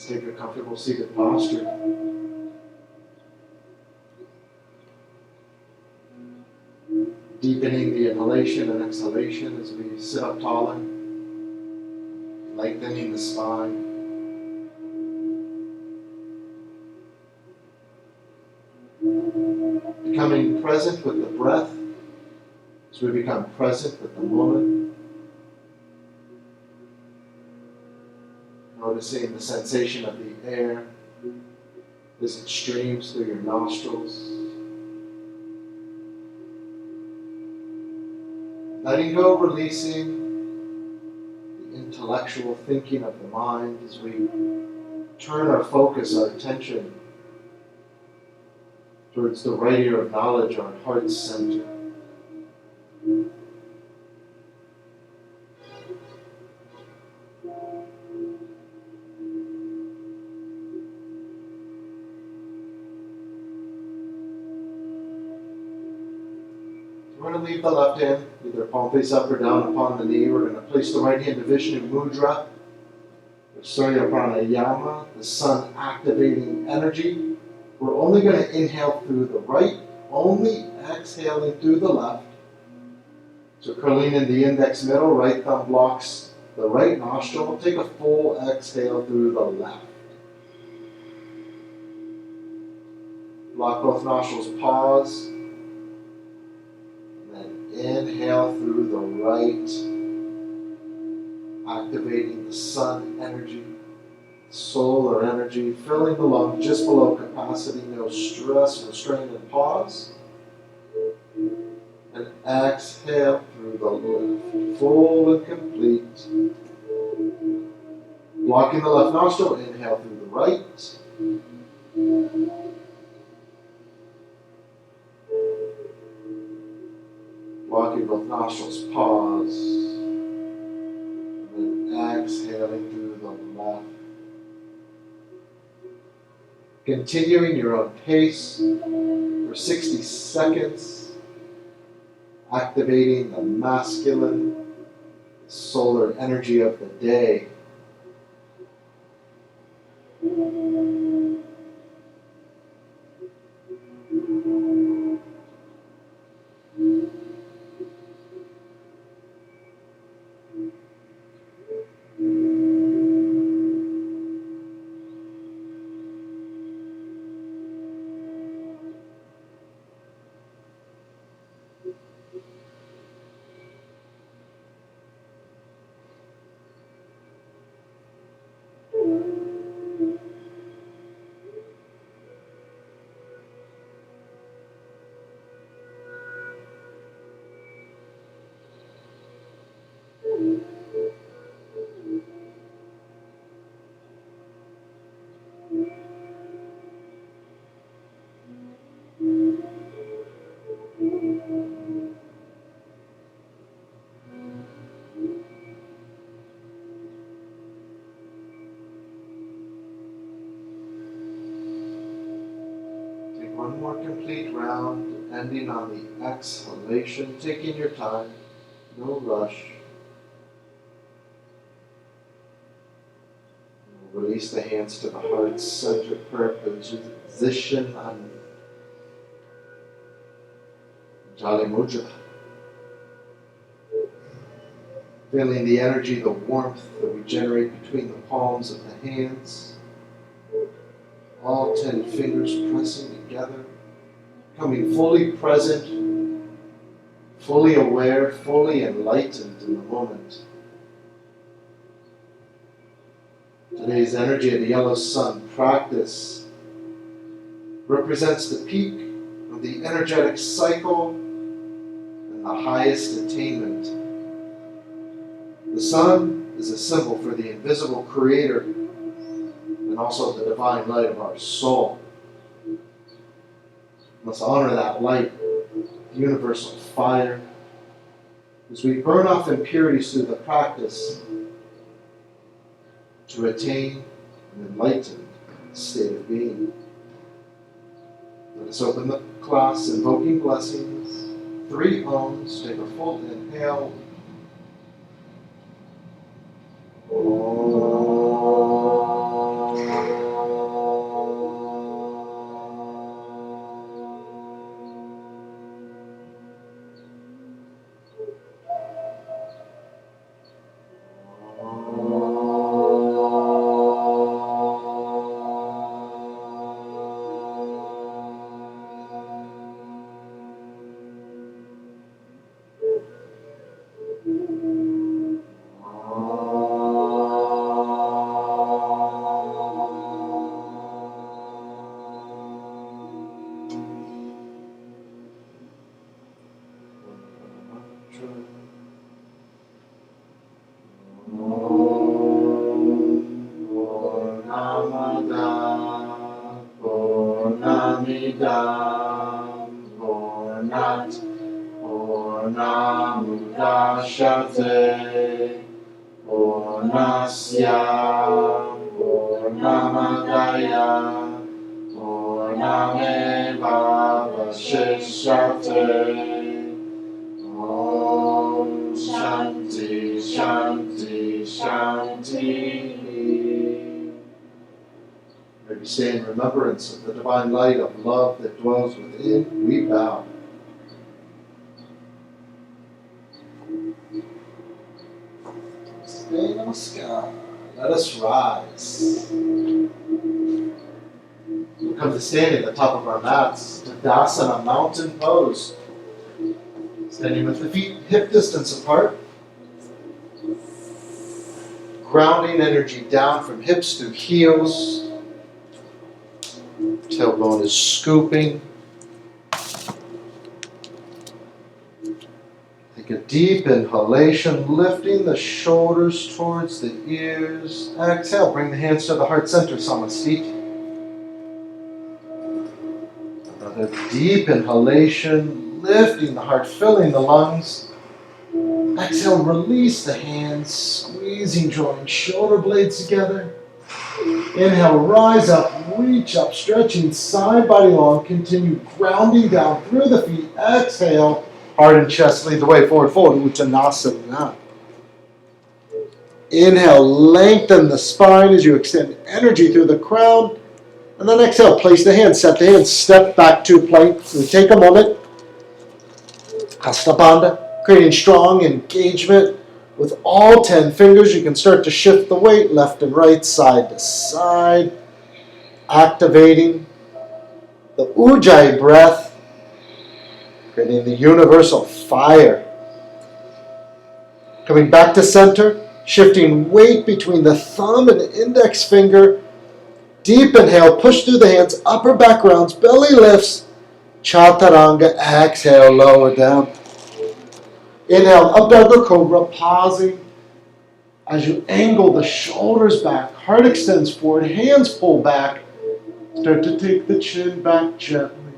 Let's take a comfortable seated posture. Deepening the inhalation and exhalation as we sit up taller, lengthening the spine. Becoming present with the breath as we become present with the moment. Noticing the sensation of the air as it streams through your nostrils. Letting go, releasing the intellectual thinking of the mind as we turn our focus, our attention towards the right ear of knowledge, our heart center. We're going to leave the left hand, either palm face up or down upon the knee. We're going to place the right hand to Vishnu Mudra, or Surya Pranayama, the sun activating energy. We're only going to inhale through the right, only exhaling through the left. So curling in the index middle, right thumb blocks the right nostril. Take a full exhale through the left. Block both nostrils, pause. Inhale through the right, activating the sun energy, solar energy, filling the lungs just below capacity, no stress, no strain, and pause. And exhale through the left, full and complete. Blocking the left nostril, inhale through the right. Blocking both nostrils, pause, and then exhaling through the left. Continuing your own pace for 60 seconds, activating the masculine solar energy of the day. One more complete round, ending on the exhalation, taking your time, no rush. Release the hands to the heart center, position on Jali Mudra. Feeling the energy, the warmth that we generate between the palms of the hands. All 10 fingers pressing together, coming fully present, fully aware, fully enlightened in the moment. Today's energy of the yellow sun practice represents the peak of the energetic cycle and the highest attainment. The sun is a symbol for the invisible creator and also the divine light of our soul. Let's honor that light, the universal fire, as we burn off impurities through the practice to attain an enlightened state of being. Let us open the class, invoking blessings. 3 Oms. Take a full inhale. Om. Purnamidam Purnat Purnamudachyate Purnasya Purnamadaya Purnamevavashishyate. Om Shanti Shanti Shanti. May we stay in remembrance of the divine light of love that dwells within. We bow. Namaskar. Let us rise. We'll come to stand at the top of our mats. Utkatasana, mountain pose. Standing with the feet hip distance apart. Grounding energy down from hips to heels. Tailbone is scooping. Take a deep inhalation, lifting the shoulders towards the ears. Exhale, bring the hands to the heart center, Samasthiti. Another deep inhalation, lifting the heart, filling the lungs. Exhale, release the hands, squeezing, drawing shoulder blades together. Inhale, rise up, reach up, stretching side body long. Continue grounding down through the feet. Exhale, heart and chest lead the way forward, Uttanasana. Inhale, lengthen the spine as you extend energy through the crown. And then exhale, place the hands, set the hands, step back to plank. So take a moment. Hasta creating strong engagement. With all 10 fingers, you can start to shift the weight left and right, side to side, activating the Ujjayi breath, creating the universal fire. Coming back to center, shifting weight between the thumb and the index finger. Deep inhale, push through the hands, upper back rounds, belly lifts, Chaturanga, exhale, lower down. Inhale, up dog or cobra, pausing as you angle the shoulders back, heart extends forward, hands pull back. Start to take the chin back gently.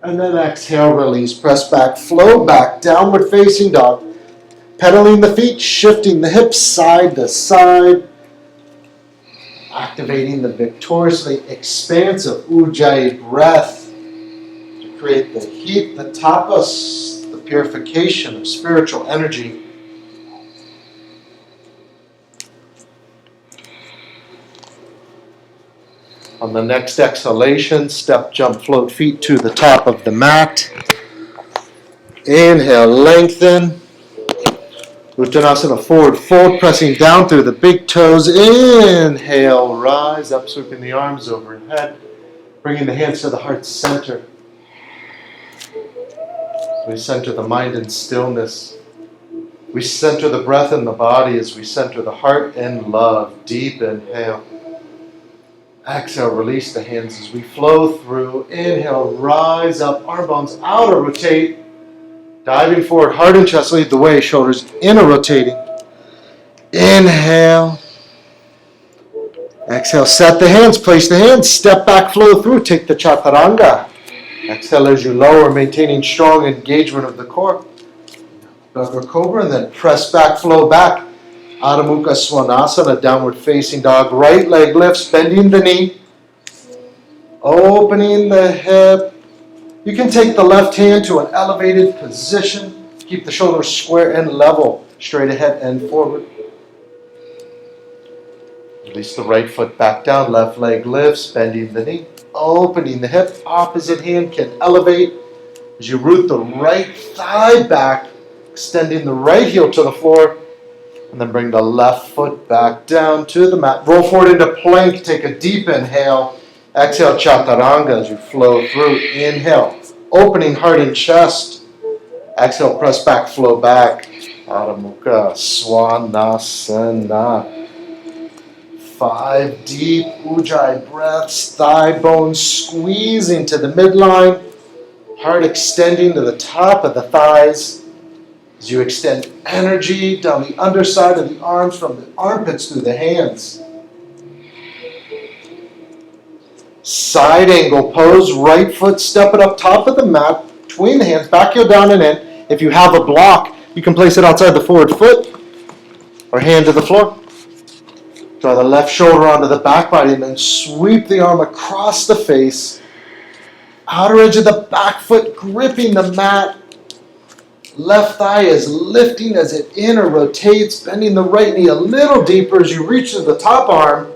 And then exhale, release, press back, flow back, downward facing dog. Pedaling the feet, shifting the hips side to side. Activating the victoriously expansive Ujjayi breath to create the heat, the tapas, purification of spiritual energy. On the next exhalation, step, jump, float feet to the top of the mat. Inhale, lengthen. Uttanasana, forward fold, pressing down through the big toes. Inhale, rise up, sweeping the arms overhead, bringing the hands to the heart center. We center the mind in stillness. We center the breath in the body as we center the heart in love. Deep inhale. Exhale, release the hands as we flow through. Inhale, rise up, arm bones outer, rotate. Diving forward, heart and chest lead the way, shoulders inner rotating. Inhale. Exhale, set the hands, place the hands, step back, flow through, take the Chaturanga. Exhale as you lower, maintaining strong engagement of the core. Dog Cobra, and then press back, flow back. Adho Mukha Svanasana, downward facing dog. Right leg lifts, bending the knee. Opening the hip. You can take the left hand to an elevated position. Keep the shoulders square and level, straight ahead and forward. Release the right foot back down, left leg lifts, bending the knee. Opening the hip, opposite hand can elevate as you root the right thigh back, extending the right heel to the floor, and then bring the left foot back down to the mat. Roll forward into plank, take a deep inhale. Exhale, Chaturanga as you flow through. Inhale, opening heart and chest. Exhale, press back, flow back. Adho Mukha Svanasana. 5 deep Ujjayi breaths, thigh bones squeezing to the midline, heart extending to the top of the thighs. As you extend energy down the underside of the arms from the armpits through the hands. Side angle pose, right foot, step it up top of the mat, between the hands, back heel down and in. If you have a block, you can place it outside the forward foot or hand to the floor. Draw the left shoulder onto the back body and then sweep the arm across the face. Outer edge of the back foot gripping the mat. Left thigh is lifting as it in or rotates, bending the right knee a little deeper as you reach to the top arm.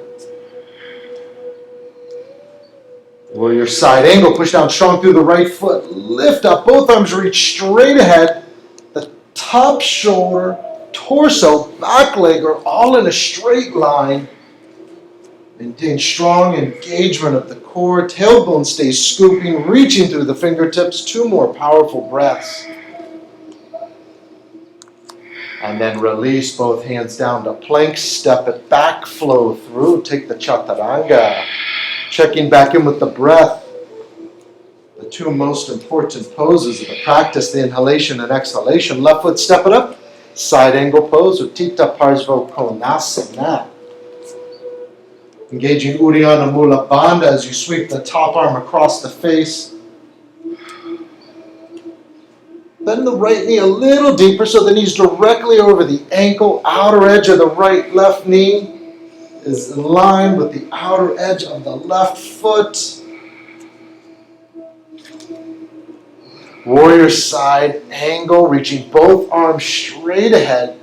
Warrior side angle, push down strong through the right foot. Lift up, both arms reach straight ahead. The top shoulder, torso, back leg are all in a straight line. Maintain strong engagement of the core. Tailbone stays scooping, reaching through the fingertips. 2 more powerful breaths. And then release both hands down to plank. Step it back, flow through. Take the Chaturanga. Checking back in with the breath. The 2 most important poses of the practice, the inhalation and exhalation. Left foot, step it up. Side angle pose, Utkatasana. Engaging Uddiyana Mula Bandha as you sweep the top arm across the face. Bend the right knee a little deeper so the knee's directly over the ankle. Outer edge of the right left knee is in line with the outer edge of the left foot. Warrior side angle, reaching both arms straight ahead,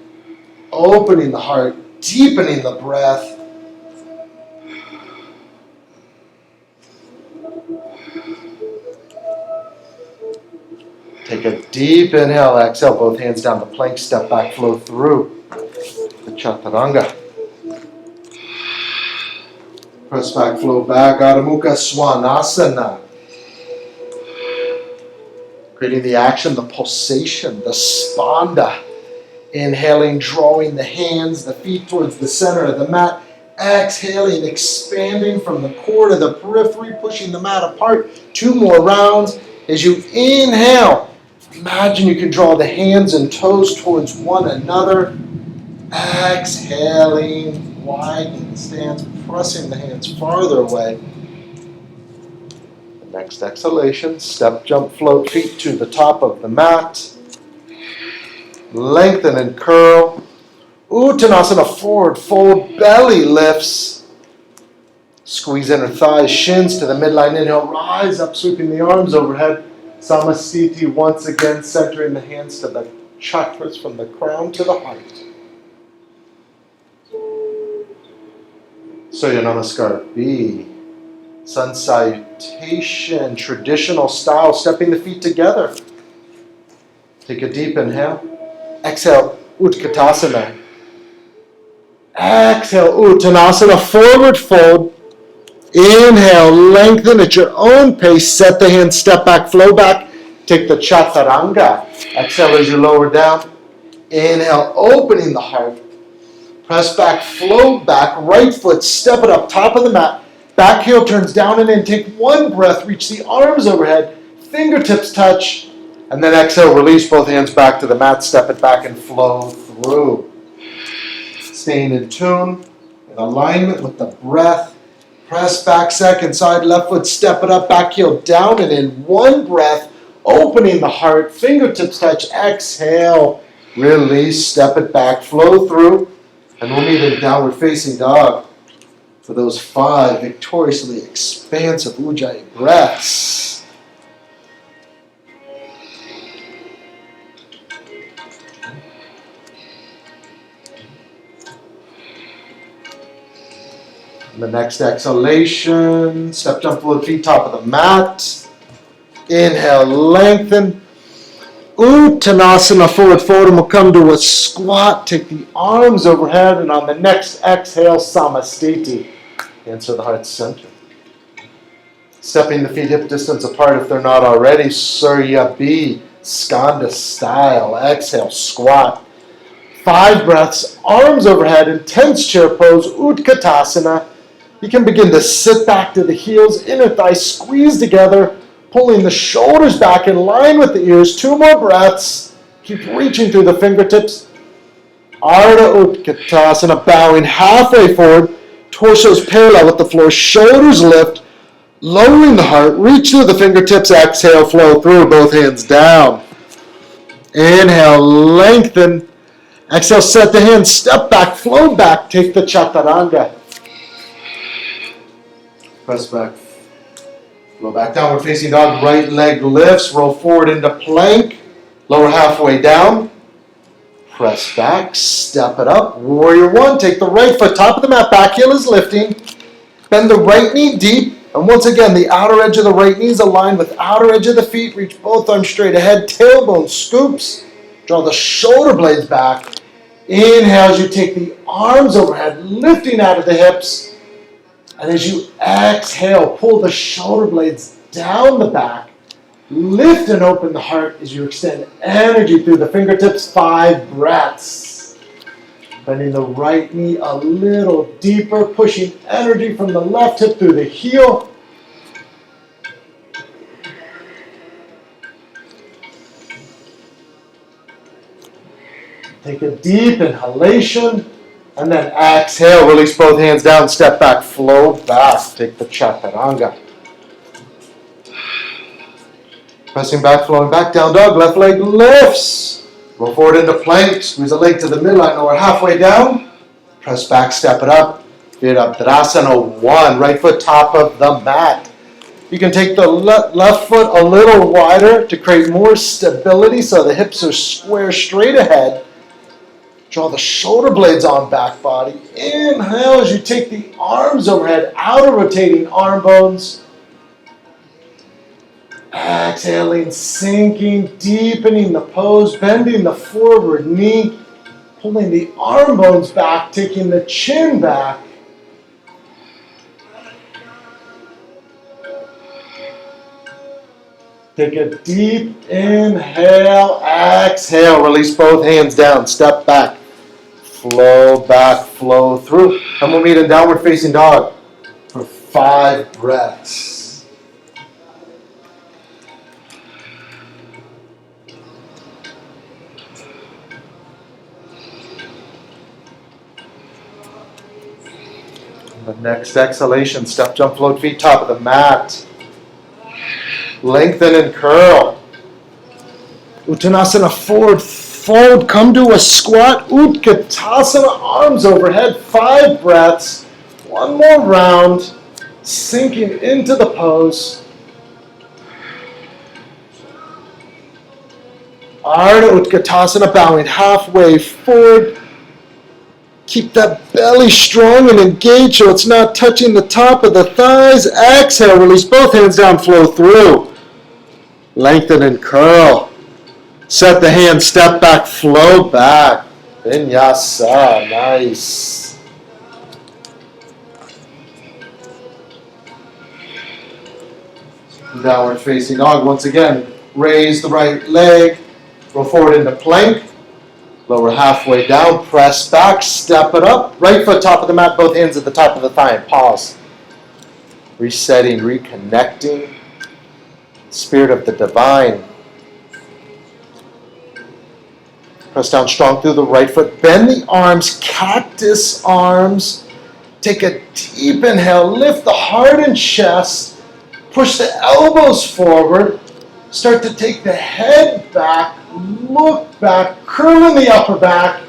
opening the heart, deepening the breath. Take a deep inhale, exhale, both hands down the plank, step back, flow through the Chaturanga. Press back, flow back, Adho Mukha Svanasana. Creating the action, the pulsation, the spanda. Inhaling, drawing the hands, the feet towards the center of the mat. Exhaling, expanding from the core to the periphery, pushing the mat apart. 2 more rounds. As you inhale, imagine you can draw the hands and toes towards one another. Exhaling, widening the stance, pressing the hands farther away. The next exhalation, step, jump, float, feet to the top of the mat. Lengthen and curl. Uttanasana, forward fold, belly lifts. Squeeze inner thighs, shins to the midline. Inhale, rise up, sweeping the arms overhead. Samastiti, once again, centering the hands to the chakras from the crown to the heart. Surya Namaskar B. Sun Salutation, traditional style, stepping the feet together. Take a deep inhale. Exhale, Utkatasana. Exhale, Uttanasana, forward fold. Inhale, lengthen at your own pace. Set the hands, step back, flow back. Take the Chaturanga. Exhale as you lower down. Inhale, opening the heart. Press back, flow back. Right foot, step it up, top of the mat. Back heel turns down and in. Take 1 breath, reach the arms overhead. Fingertips touch. And then exhale, release both hands back to the mat. Step it back and flow through. Staying in tune, in alignment with the breath. Press back, second side, left foot, step it up, back heel down and in. 1 breath, opening the heart, fingertips touch, exhale, release, step it back, flow through, and we'll meet in downward facing dog for those 5 victoriously expansive Ujjayi breaths. The next exhalation, step, jump, float, feet, top of the mat. Inhale, lengthen. Uttanasana, forward fold, and we'll come to a squat. Take the arms overhead, and on the next exhale, Samastiti. Hands to the heart center. Stepping the feet hip distance apart if they're not already. Surya B, Skanda style. Exhale, squat. 5 breaths, arms overhead, intense chair pose, Utkatasana. You can begin to sit back to the heels, inner thighs squeeze together, pulling the shoulders back in line with the ears. 2 more breaths. Keep reaching through the fingertips. Utkatasana, bowing halfway forward. Torso's parallel with the floor. Shoulders lift. Lowering the heart. Reach through the fingertips. Exhale, flow through. Both hands down. Inhale, lengthen. Exhale, set the hands. Step back, flow back. Take the chaturanga. Press back. Flow back, downward facing dog. Right leg lifts. Roll forward into plank. Lower halfway down. Press back. Step it up. Warrior one. Take the right foot. Top of the mat. Back heel is lifting. Bend the right knee deep. And once again, the outer edge of the right knee is aligned with outer edge of the feet. Reach both arms straight ahead. Tailbone scoops. Draw the shoulder blades back. Inhale as you take the arms overhead, lifting out of the hips. And as you exhale, pull the shoulder blades down the back. Lift and open the heart as you extend energy through the fingertips. 5 breaths. Bending the right knee a little deeper, pushing energy from the left hip through the heel. Take a deep inhalation. And then exhale, release both hands down, step back, flow back. Take the chaturanga. Pressing back, flowing back, down dog, left leg lifts. Roll forward into plank, squeeze the leg to the midline, lower halfway down. Press back, step it up. Virabhadrasana 1, right foot top of the mat. You can take the left foot a little wider to create more stability so the hips are square straight ahead. Draw the shoulder blades on back body. Inhale as you take the arms overhead, outer rotating arm bones. Exhaling, sinking, deepening the pose, bending the forward knee, pulling the arm bones back, taking the chin back. Take a deep inhale, exhale, release both hands down, step back, flow through. And we'll meet in downward facing dog for 5 breaths. The next exhalation, step, jump, float, feet top of the mat. Lengthen and curl. Uttanasana, forward fold, come to a squat. Utkatasana, arms overhead, 5 breaths. One more round, sinking into the pose. Utkatasana, bowing halfway forward. Keep that belly strong and engaged so it's not touching the top of the thighs. Exhale, release both hands down, flow through. Lengthen and curl. Set the hands, step back, flow back. Vinyasa, nice. Downward facing dog. Once again, raise the right leg, go forward into plank. Lower halfway down, press back, step it up. Right foot top of the mat, both hands at the top of the thigh, and pause. Resetting, reconnecting. Spirit of the divine. Press down strong through the right foot. Bend the arms, cactus arms. Take a deep inhale, lift the heart and chest. Push the elbows forward. Start to take the head back. Look back, curl in the upper back,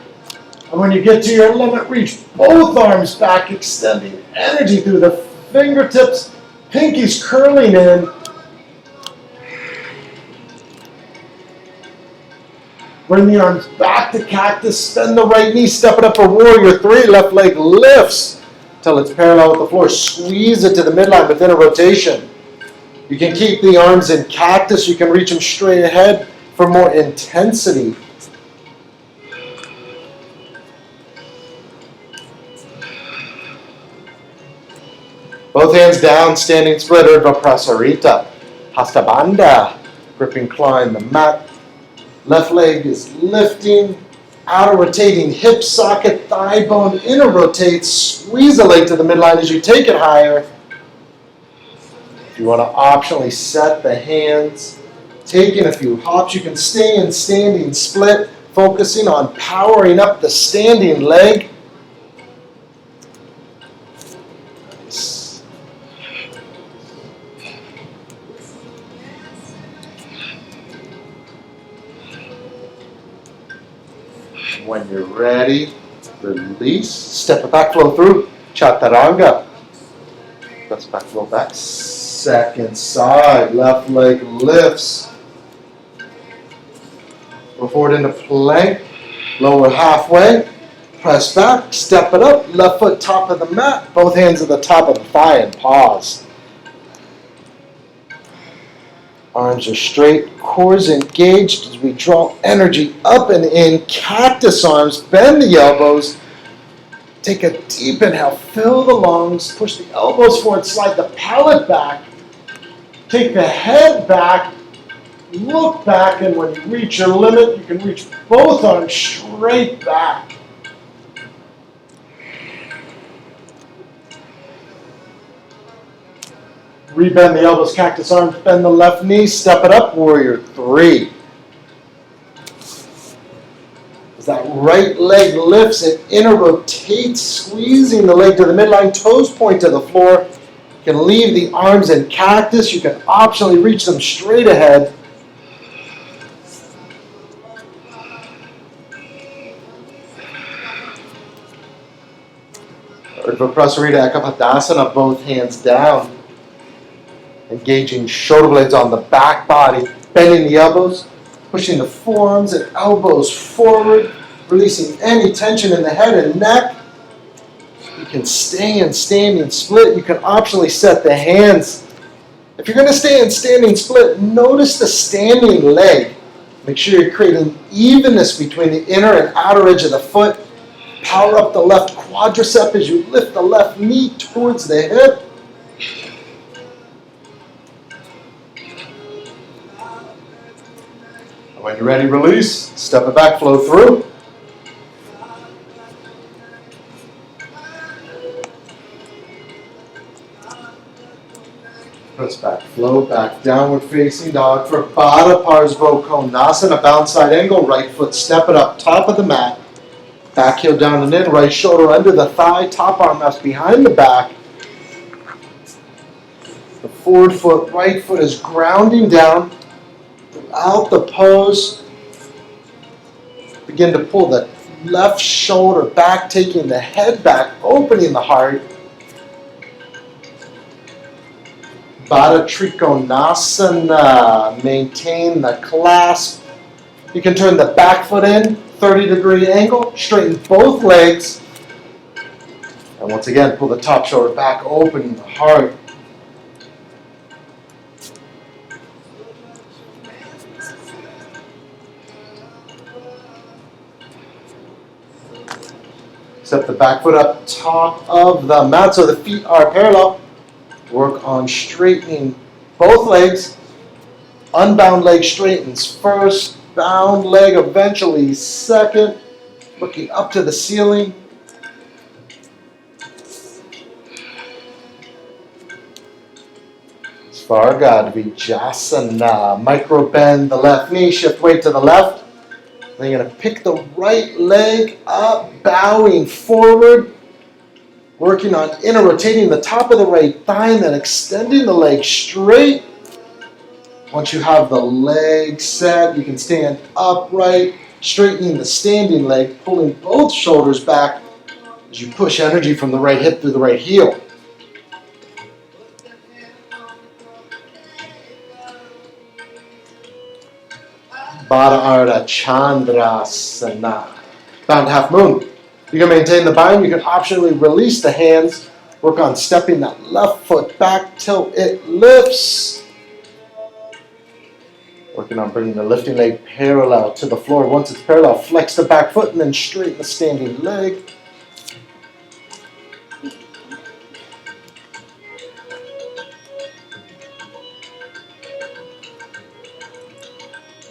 and when you get to your limit, reach both arms back, extending energy through the fingertips, pinkies curling in. Bring the arms back to cactus, bend the right knee, step it up for warrior 3, left leg lifts till it's parallel with the floor. Squeeze it to the midline within a rotation. You can keep the arms in cactus, you can reach them straight ahead for more intensity. Both hands down, standing split, Urdhva Prasarita. Hastabandha, gripping claw in the mat. Left leg is lifting, outer rotating hip socket, thigh bone, inner rotates. Squeeze the leg to the midline as you take it higher. If you want to optionally set the hands, Taking a few hops. You can stay in standing split, focusing on powering up the standing leg. Nice. When you're ready, release. Step it back, flow through. Chaturanga. Press back, flow back. Second side. Left leg lifts. Go forward into plank. Lower halfway. Press back. Step it up. Left foot top of the mat. Both hands at the top of the thigh and pause. Arms are straight, cores engaged as we draw energy up and in. Cactus arms, bend the elbows. Take a deep inhale, fill the lungs, push the elbows forward, slide the palate back. Take the head back, look back, and when you reach your limit, you can reach both arms straight back. Rebend the elbows, cactus arms, bend the left knee, step it up, warrior three. As that right leg lifts, it inner rotates, squeezing the leg to the midline, toes point to the floor. You can leave the arms in cactus, you can optionally reach them straight ahead. Urdhva Capotasana, both hands down. Engaging shoulder blades on the back body, bending the elbows, pushing the forearms and elbows forward, releasing any tension in the head and neck. You can stay in standing split. You can optionally set the hands. If you're going to stay in standing split, notice the standing leg. Make sure you're creating evenness between the inner and outer edge of the foot. Power up the left quadricep as you lift the left knee towards the hip. When you're ready, release. Step it back, flow through. Press back, flow back, downward facing dog for Baddha Konasana, bounce side angle, right foot, step it up, top of the mat. Back heel down and in, right shoulder under the thigh, top arm rests behind the back. The forward foot, right foot is grounding down. Throughout the pose, begin to pull the left shoulder back, taking the head back, opening the heart. Baddha Trikonasana, maintain the clasp. You can turn the back foot in, 30-degree angle, straighten both legs. And once again, pull the top shoulder back, opening the heart. Step the back foot up top of the mat so the feet are parallel. Work on straightening both legs. Unbound leg straightens first, bound leg eventually second. Looking up to the ceiling. Svargadvijasana. Micro bend the left knee, shift weight to the left. Then you're going to pick the right leg up, bowing forward, working on inner rotating the top of the right thigh and then extending the leg straight. Once you have the leg set, you can stand upright, straightening the standing leg, pulling both shoulders back as you push energy from the right hip through the right heel. Baddha Artapadmasana. Bound half moon. You can maintain the bind. You can optionally release the hands. Work on stepping that left foot back till it lifts. Working on bringing the lifting leg parallel to the floor. Once it's parallel, flex the back foot and then straighten the standing leg.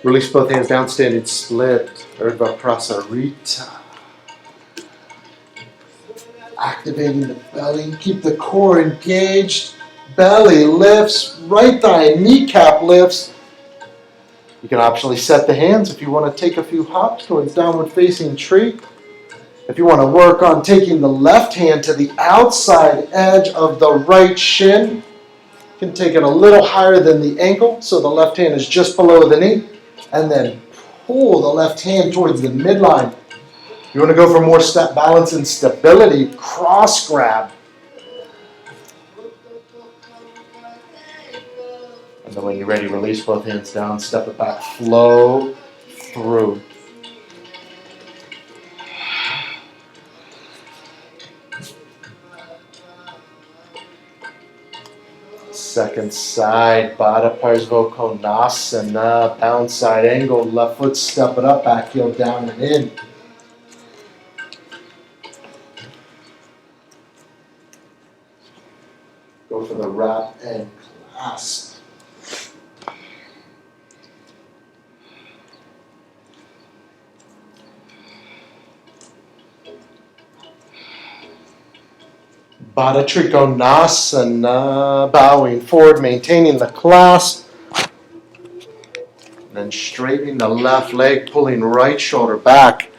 Release both hands down, standing split. Urdhva Prasarita. Activating the belly. Keep the core engaged. Belly lifts. Right thigh, kneecap lifts. You can optionally set the hands if you want to take a few hops towards downward facing tree. If you want to work on taking the left hand to the outside edge of the right shin, you can take it a little higher than the ankle, so the left hand is just below the knee, and then pull the left hand towards the midline. If you want to go for more step balance and stability, cross grab. And then when you're ready, release both hands down, step it back, flow through. Second side, Artapadmasana, bound side angle, left foot, step it up, back heel down and in. Go for the wrap and clasp. Trikonasana, bowing forward, maintaining the clasp. And then straightening the left leg, pulling right shoulder back.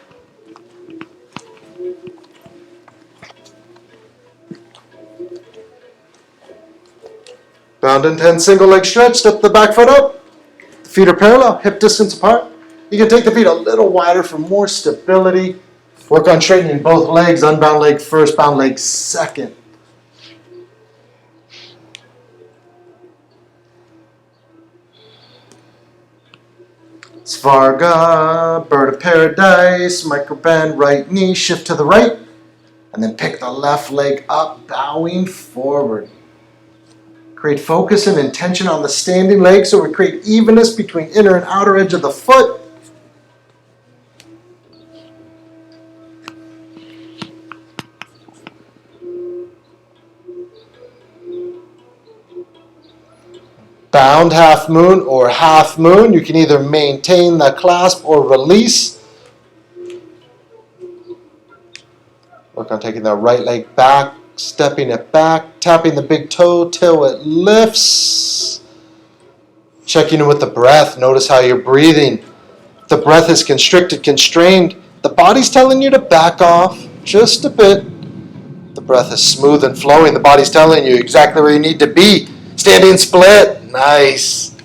Bound and 10 single leg stretch, step the back foot up. The feet are parallel, hip distance apart. You can take the feet a little wider for more stability. Work on straightening both legs, unbound leg first, bound leg second. Svarga, bird of paradise, micro bend, right knee, shift to the right, and then pick the left leg up, bowing forward. Create focus and intention on the standing leg so we create evenness between inner and outer edge of the foot. Bound half moon or half moon. You can either maintain the clasp or release. Work on taking the right leg back, stepping it back, tapping the big toe till it lifts. Checking in with the breath. Notice how you're breathing. If the breath is constricted, constrained, the body's telling you to back off just a bit. The breath is smooth and flowing. The body's telling you exactly where you need to be. Standing split. Nice.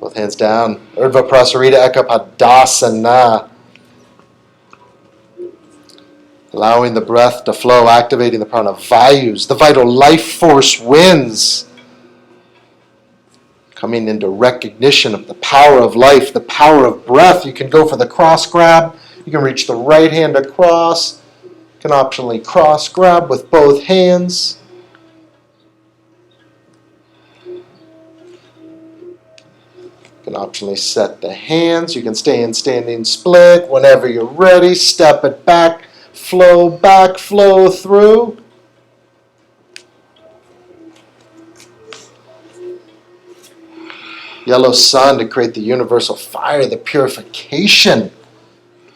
Both hands down. Urdhva Prasarita Ekapadasana. Allowing the breath to flow, activating the prana vayus. The vital life force wins. Coming into recognition of the power of life, the power of breath. You can go for the cross grab. You can reach the right hand across. You can optionally cross grab with both hands. You can optionally set the hands. You can stay in standing split. Whenever you're ready, step it back, flow through. Yellow sun to create the universal fire, the purification,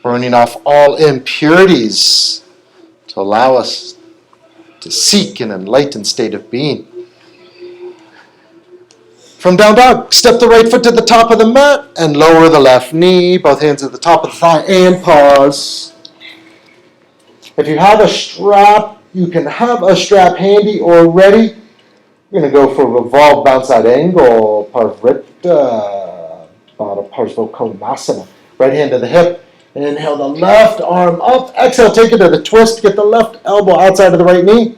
burning off all impurities to allow us to seek an enlightened state of being. From down dog, step the right foot to the top of the mat and lower the left knee, both hands at the top of the thigh, and pause. If you have a strap, you can have a strap handy or ready. You're going to go for revolved bound side angle, Parvrita, Konasana. Right hand to the hip. Inhale the left arm up. Exhale, take it to the twist. Get the left elbow outside of the right knee.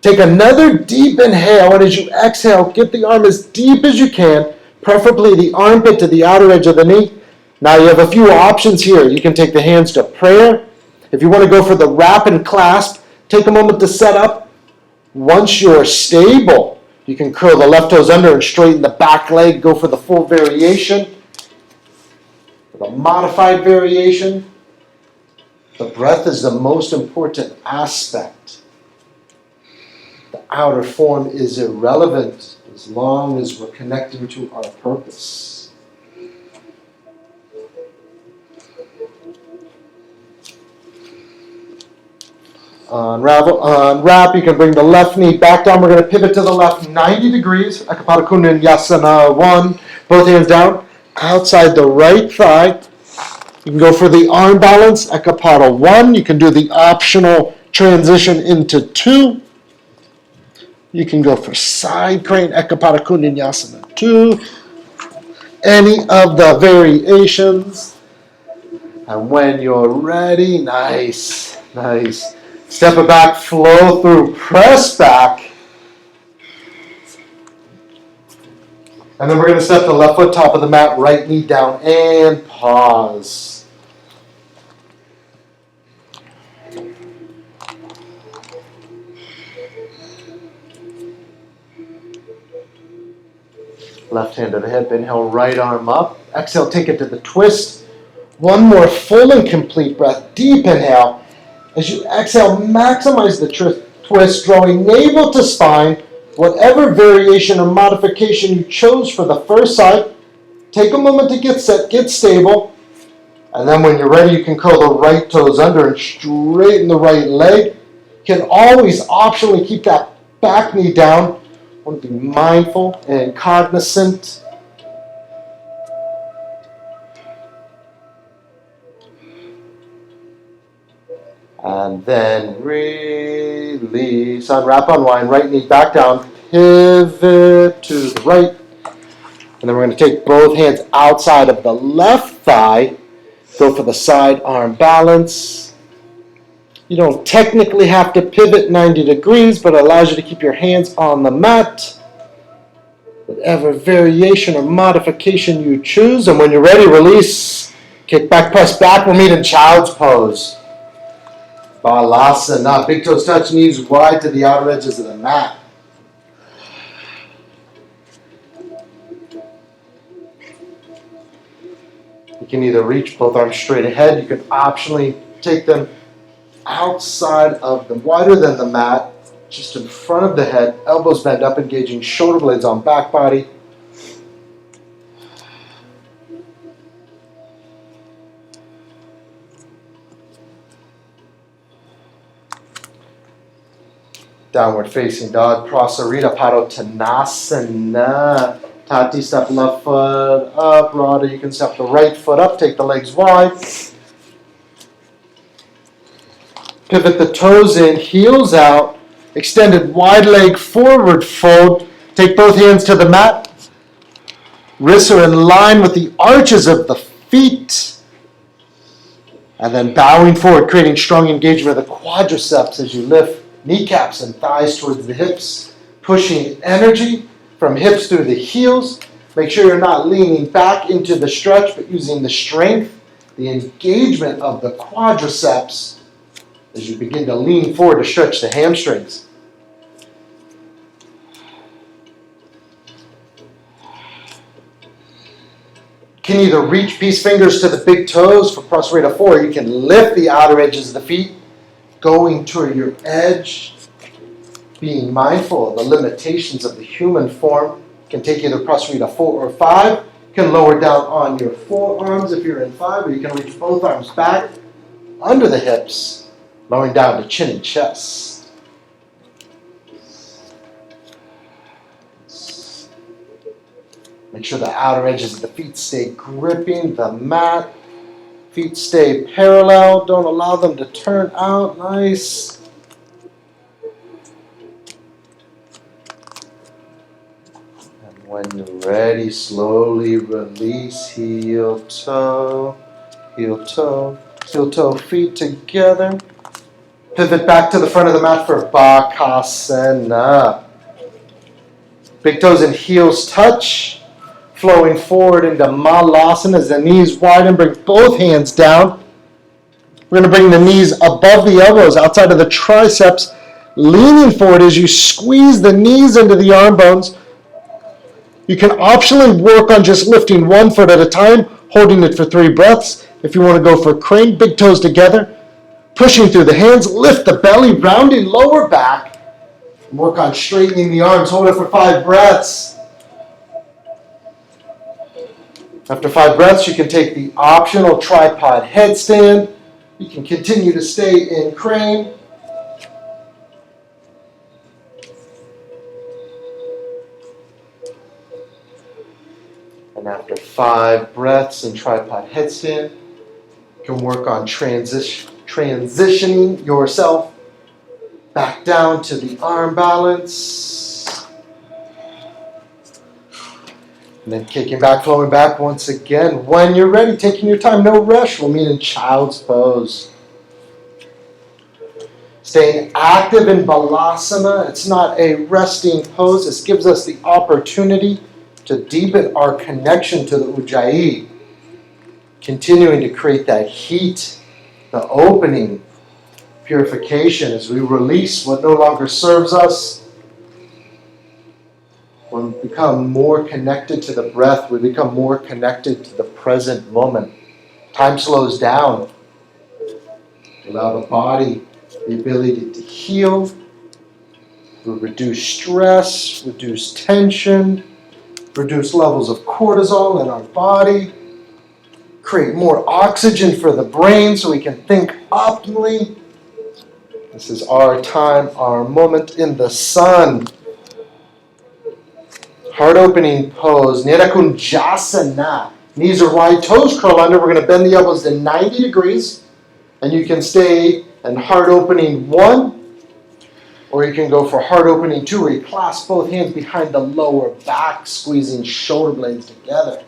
Take another deep inhale, and as you exhale, get the arm as deep as you can, preferably the armpit to the outer edge of the knee. Now you have a few options here. You can take the hands to prayer. If you want to go for the wrap and clasp, take a moment to set up. Once you're stable, you can curl the left toes under and straighten the back leg. Go for the full variation. For the modified variation, the breath is the most important aspect. The outer form is irrelevant as long as we're connecting to our purpose. On wrap, you can bring the left knee back down. We're going to pivot to the left 90 degrees. Capotasana 1. Both hands down. outside the right thigh. You can go for the arm balance, Ekapada 1. You can do the optional transition into 2. You can go for side crane, Ekapada Kundanyasana 2. Any of the variations. And when you're ready, nice. Step it back, flow through, press back. And then we're going to step the left foot top of the mat, right knee down, and pause. Left hand to the hip, inhale, right arm up. Exhale, take it to the twist. One more full and complete breath, deep inhale. As you exhale, maximize the twist, drawing navel to spine. Whatever variation or modification you chose for the first side, take a moment to get set, get stable. And then when you're ready, you can curl the right toes under and straighten the right leg. You can always optionally keep that back knee down. I want to be mindful and cognizant. And then release. Unwrap, unwind, right knee back down. Pivot to the right. And then we're going to take both hands outside of the left thigh. Go for the side arm balance. You don't technically have to pivot 90 degrees, but it allows you to keep your hands on the mat. Whatever variation or modification you choose. And when you're ready, release. Kick back, press back. We'll meet in child's pose. Balasana. Big toes touch, knees wide to the outer edges of the mat. You can either reach both arms straight ahead. You can optionally take them outside of the wider than the mat, just in front of the head. Elbows bend up, engaging shoulder blades on back body. Downward facing dog, Prasarita Tanasana. Tati, step left foot up. Radha, you can step the right foot up. Take the legs wide. Pivot the toes in, heels out. Extended wide leg forward fold. Take both hands to the mat. Wrists are in line with the arches of the feet. And then bowing forward, creating strong engagement of the quadriceps as you lift kneecaps and thighs towards the hips. Pushing energy from hips through the heels. Make sure you're not leaning back into the stretch, but using the strength, the engagement of the quadriceps as you begin to lean forward to stretch the hamstrings. You can either reach peace fingers to the big toes for Prasarita 4, or you can lift the outer edges of the feet, going toward your edge. Being mindful of the limitations of the human form. Can take either Prasarita 4 or 5. You can lower down on your forearms if you're in 5, or you can reach both arms back under the hips, lowering down to chin and chest. Make sure the outer edges of the feet stay gripping the mat. Feet stay parallel. Don't allow them to turn out. Nice. When you're ready, slowly release, heel toe, feet together. Pivot back to the front of the mat for Bakasana. Big toes and heels touch, flowing forward into Malasana as the knees widen. Bring both hands down. We're going to bring the knees above the elbows, outside of the triceps, leaning forward as you squeeze the knees into the arm bones. You can optionally work on just lifting one foot at a time, holding it for 3 breaths. If you want to go for crane, big toes together, pushing through the hands, lift the belly, rounding lower back. Work on straightening the arms. Hold it for 5 breaths. After 5 breaths, you can take the optional tripod headstand. You can continue to stay in crane. And after 5 breaths in tripod headstand, you can work on transitioning yourself back down to the arm balance. And then kicking back, flowing back once again. When you're ready, taking your time, no rush. We'll meet in child's pose. Staying active in Balasana. It's not a resting pose. This gives us the opportunity to deepen our connection to the Ujjayi. Continuing to create that heat, the opening, purification as we release what no longer serves us. When we become more connected to the breath, we become more connected to the present moment. Time slows down. Allow the body the ability to heal. We reduce stress, reduce tension, reduce levels of cortisol in our body, create more oxygen for the brain so we can think optimally. This is our time, our moment in the sun. Heart opening pose, Nirakunjasana. Knees are wide, toes curl under. We're going to bend the elbows to 90 degrees. And you can stay in heart opening 1, or you can go for heart opening 2, where you clasp both hands behind the lower back, squeezing shoulder blades together.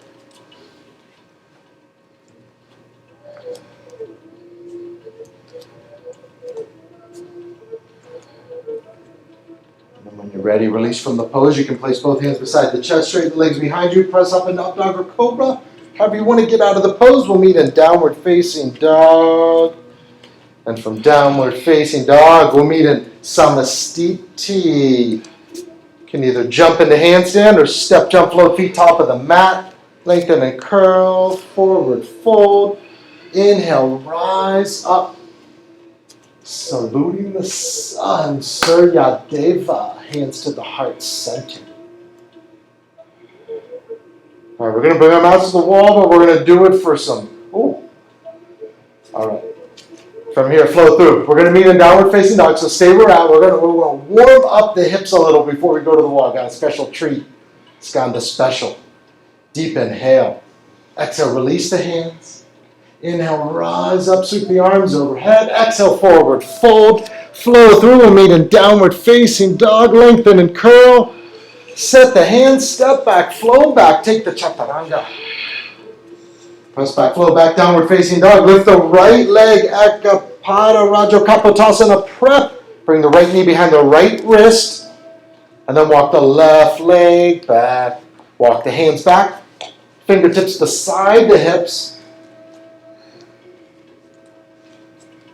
And when you're ready, release from the pose. You can place both hands beside the chest, straighten the legs behind you, press up and up dog or cobra. However you want to get out of the pose, we'll meet in downward facing dog. And from downward facing dog, we'll meet in Samastiti. You can either jump into handstand or step, jump, float, feet top of the mat. Lengthen and curl, forward fold. Inhale, rise up. Saluting the sun, Surya Deva, hands to the heart center. All right, we're going to bring our mouths to the wall, but we're going to do it for some, all right. From here, flow through. We're going to meet in downward facing dog, so stay where we're at. We're going to warm up the hips a little before we go to the wall. Got a special treat. Skanda special. Deep inhale. Exhale, release the hands. Inhale, rise up, sweep the arms overhead. Exhale, forward fold. Flow through. We'll meet in downward facing dog. Lengthen and curl. Set the hands, step back, flow back. Take the chaturanga. Press back, flow back, downward facing dog. Lift the right leg, Ekapada Raja Capotasana prep. Bring the right knee behind the right wrist. And then walk the left leg back. Walk the hands back. Fingertips beside the hips.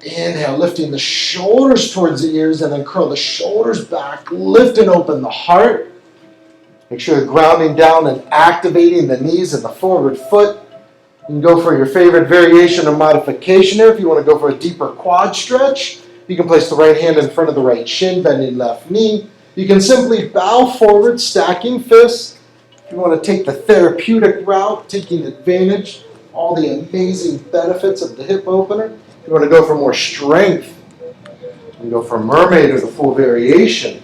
Inhale, lifting the shoulders towards the ears and then curl the shoulders back. Lift and open the heart. Make sure you're grounding down and activating the knees and the forward foot. You can go for your favorite variation or modification here. If you want to go for a deeper quad stretch, you can place the right hand in front of the right shin, bending left knee. You can simply bow forward, stacking fists. If you want to take the therapeutic route, taking advantage of all the amazing benefits of the hip opener. If you want to go for more strength, you can go for mermaid or the full variation.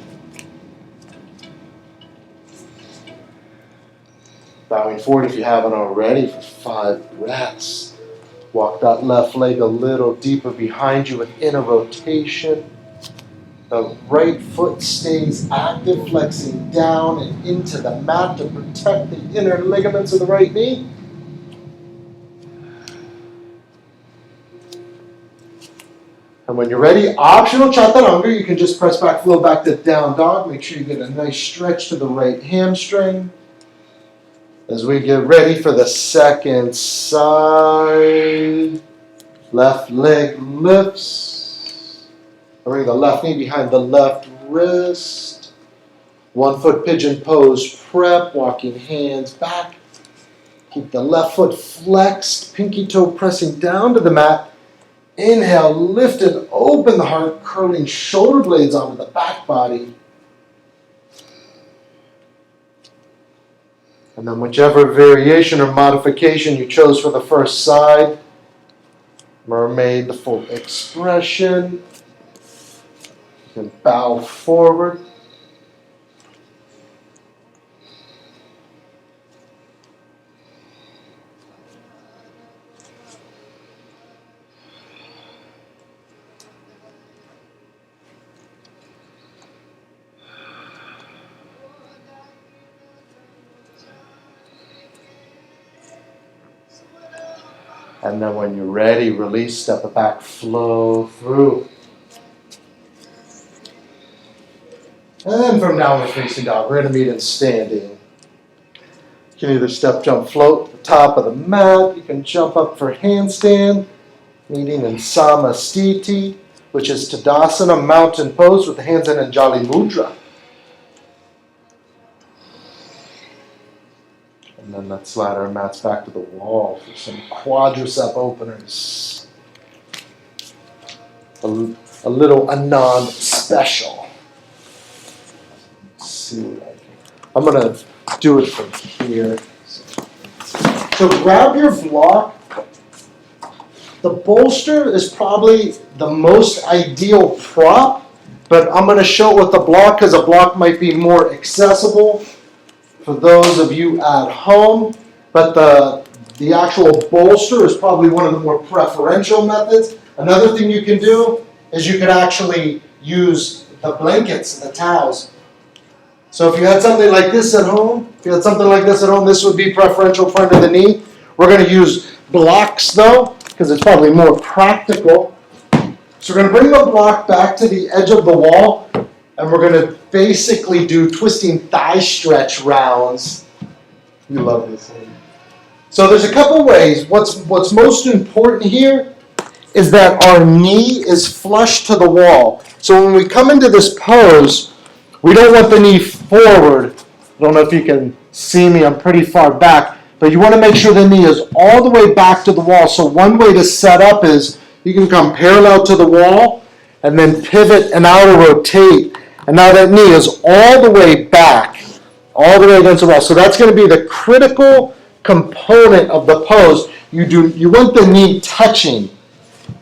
Bowing forward if you haven't already for 5 breaths. Walk that left leg a little deeper behind you with inner rotation. The right foot stays active, flexing down and into the mat to protect the inner ligaments of the right knee. And when you're ready, optional chaturanga. You can just press back, flow back to down dog. Make sure you get a nice stretch to the right hamstring. As we get ready for the second side, left leg lifts. Bring the left knee behind the left wrist. 1 foot pigeon pose prep, walking hands back. Keep the left foot flexed, pinky toe pressing down to the mat. Inhale, lift and open the heart, curling shoulder blades onto the back body. And then whichever variation or modification you chose for the first side, mermaid, the full expression. You can bow forward. And then when you're ready, release, step it back, flow through. And then from downward facing dog, we're going to meet in standing. You can either step, jump, float to the top of the mat. You can jump up for handstand, meeting in Samastiti, which is Tadasana, mountain pose with the hands in Anjali Mudra. And then let's slide our mats back to the wall for some quadricep openers. A little Anand special. Let's see what I can. I'm going to do it from here. So grab your block. The bolster is probably the most ideal prop, but I'm going to show it with the block because a block might be more accessible for those of you at home, but the actual bolster is probably one of the more preferential methods. Another thing you can do is you can actually use the blankets, the towels. So if you had something like this at home, this would be preferential front of the knee. We're going to use blocks though, because it's probably more practical. So we're going to bring the block back to the edge of the wall, and we're going to basically do twisting thigh stretch rounds. You love this thing. So there's a couple ways. What's most important here is that our knee is flush to the wall. So when we come into this pose, we don't want the knee forward. I don't know if you can see me, I'm pretty far back, but you want to make sure the knee is all the way back to the wall. So one way to set up is you can come parallel to the wall and then pivot and outer rotate. And now that knee is all the way back, all the way against the wall. So that's going to be the critical component of the pose. You want the knee touching,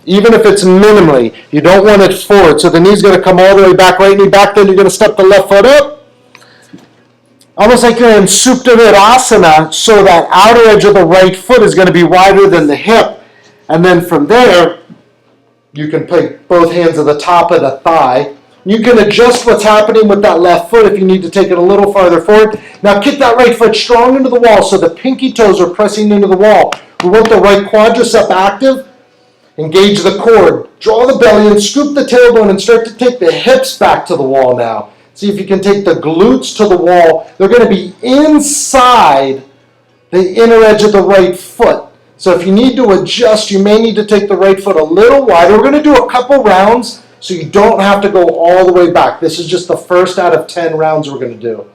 even if it's minimally. You don't want it forward. So the knee's going to come all the way back, right knee back, then you're going to step the left foot up. Almost like you're in Supta Virasana, so that outer edge of the right foot is going to be wider than the hip. And then from there, you can put both hands at the top of the thigh. You can adjust what's happening with that left foot if you need to take it a little farther forward. Now kick that right foot strong into the wall so the pinky toes are pressing into the wall. We want the right quadricep active. Engage the core. Draw the belly and scoop the tailbone and start to take the hips back to the wall now. See if you can take the glutes to the wall. They're going to be inside the inner edge of the right foot. So if you need to adjust, you may need to take the right foot a little wider. We're going to do a couple rounds so you don't have to go all the way back. This is just the first out of 10 rounds we're going to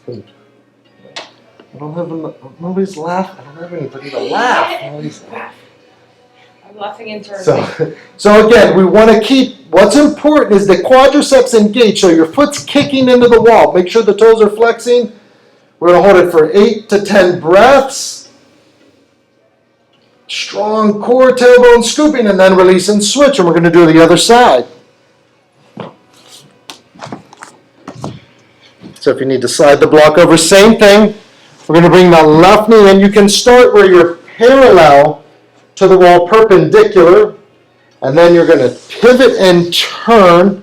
do. Nobody's laughing. I don't have anybody to laugh. Nobody's laughing. I'm laughing internally. So again, we want to keep, what's important is the quadriceps engaged. So your foot's kicking into the wall. Make sure the toes are flexing. We're going to hold it for 8 to 10 breaths. Strong core, tailbone scooping, and then release and switch. And we're going to do the other side. So if you need to slide the block over, same thing. We're going to bring the left knee in. You can start where you're parallel to the wall, perpendicular. And then you're going to pivot and turn.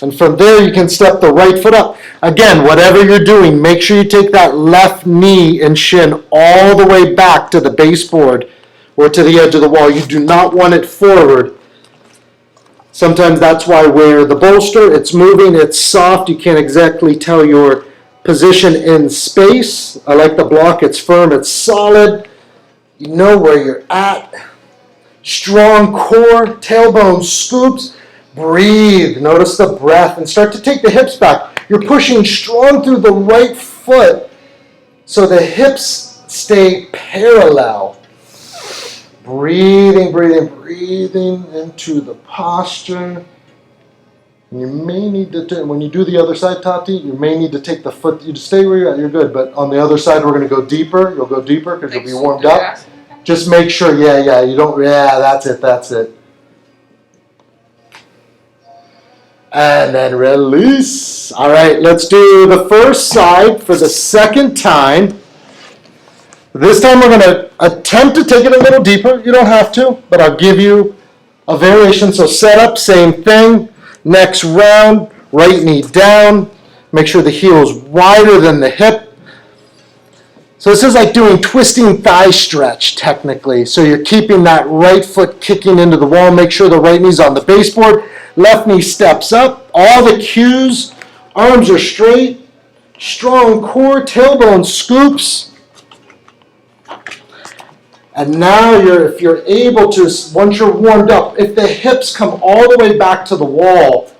And from there, you can step the right foot up. Again, whatever you're doing, make sure you take that left knee and shin all the way back to the baseboard or to the edge of the wall. You do not want it forward. Sometimes that's why we're the bolster. It's moving, it's soft. You can't exactly tell your position in space. I like the block. It's firm, it's solid. You know where you're at. Strong core, tailbone scoops. Breathe. Notice the breath and start to take the hips back. You're pushing strong through the right foot so the hips stay parallel. Breathing, breathing, breathing into the posture. And you may need to, when you do the other side, Tati, you may need to take the foot, you just stay where you're at, you're good. But on the other side, we're going to go deeper. You'll go deeper because you'll be warmed up. Just make sure, that's it. And then release. All right, let's do the first side for the second time. This time we're going to attempt to take it a little deeper. You don't have to, but I'll give you a variation. So set up, same thing. Next round, right knee down. Make sure the heel is wider than the hip. So this is like doing twisting thigh stretch technically. So you're keeping that right foot kicking into the wall. Make sure the right knee's on the baseboard. Left knee steps up. All the cues. Arms are straight. Strong core. Tailbone scoops. And now if you're able to, once you're warmed up, if the hips come all the way back to the wall,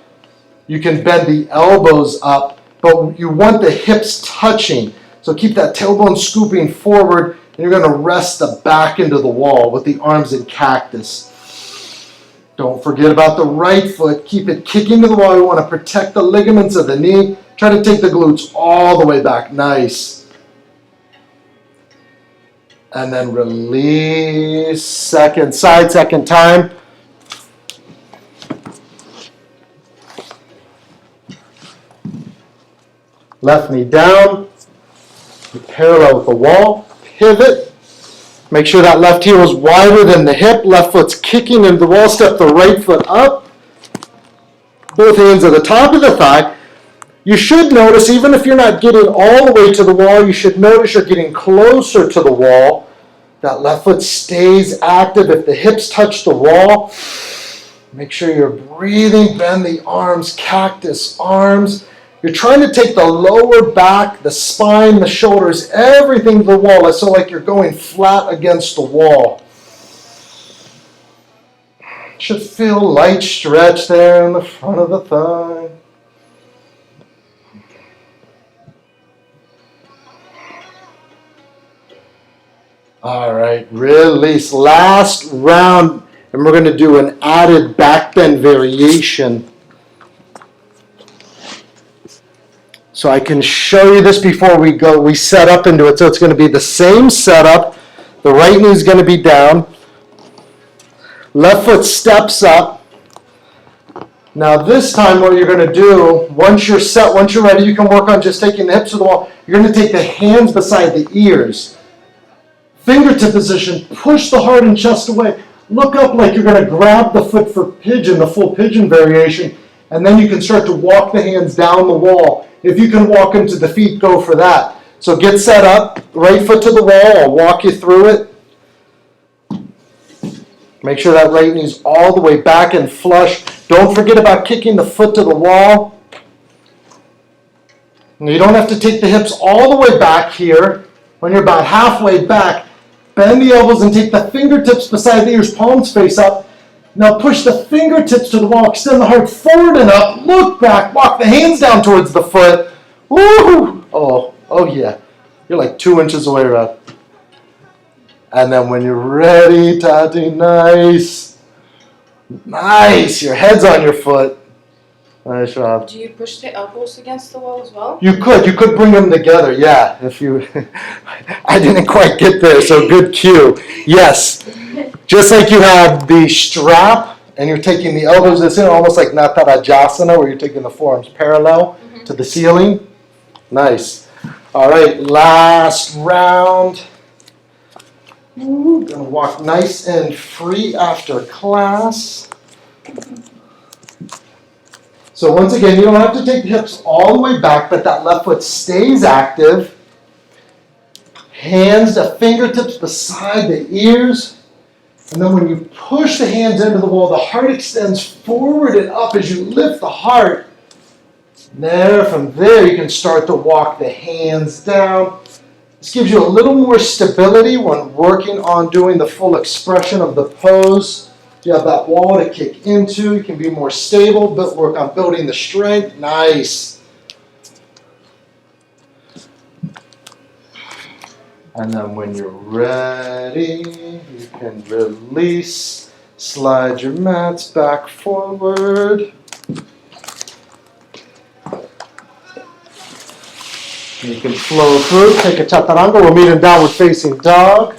you can bend the elbows up, but you want the hips touching. So keep that tailbone scooping forward, and you're going to rest the back into the wall with the arms in cactus. Don't forget about the right foot. Keep it kicking to the wall. You want to protect the ligaments of the knee. Try to take the glutes all the way back. Nice. And then release, second side, second time. Left knee down, parallel with the wall, pivot. Make sure that left heel is wider than the hip. Left foot's kicking into the wall. Step the right foot up. Both hands at the top of the thigh. You should notice, even if you're not getting all the way to the wall, you should notice you're getting closer to the wall. That left foot stays active. If the hips touch the wall, make sure you're breathing. Bend the arms, cactus arms. You're trying to take the lower back, the spine, the shoulders, everything to the wall. So like you're going flat against the wall. Should feel light stretch there in the front of the thigh. All right, release. Last round, and we're going to do an added back bend variation. So I can show you this before we set up into it. So it's going to be the same setup. The right knee is going to be down. Left foot steps up. Now this time what you're going to do, once you're set, once you're ready, you can work on just taking the hips to the wall. You're going to take the hands beside the ears. Fingertip position, push the heart and chest away. Look up like you're going to grab the foot for pigeon, the full pigeon variation, and then you can start to walk the hands down the wall. If you can walk into the feet, go for that. So get set up, right foot to the wall. I'll walk you through it. Make sure that right knee's all the way back and flush. Don't forget about kicking the foot to the wall. And you don't have to take the hips all the way back here. When you're about halfway back, bend the elbows and take the fingertips beside the ears, palms face up. Now push the fingertips to the wall, extend the heart forward and up, look back, walk the hands down towards the foot. Woo! Oh yeah. You're like 2 inches away, Rod. And then when you're ready, Tati, nice. Nice, your head's on your foot. Nice, Rob. Do you push the elbows against the wall as well? You could bring them together, yeah. If you, I didn't quite get there, so good cue. Yes, just like you have the strap and you're taking the elbows this in, almost like Utkatasana, where you're taking the forearms parallel to the ceiling. Nice. All right, last round. Ooh, gonna walk nice and free after class. So once again, you don't have to take the hips all the way back, but that left foot stays active. Hands to fingertips beside the ears. And then when you push the hands into the wall, the heart extends forward and up as you lift the heart. From there, you can start to walk the hands down. This gives you a little more stability when working on doing the full expression of the pose. You have that wall to kick into. You can be more stable, but work on building the strength. Nice. And then when you're ready, you can release. Slide your mats back forward. You can flow through. Take a chaturanga. We'll meet in downward facing dog.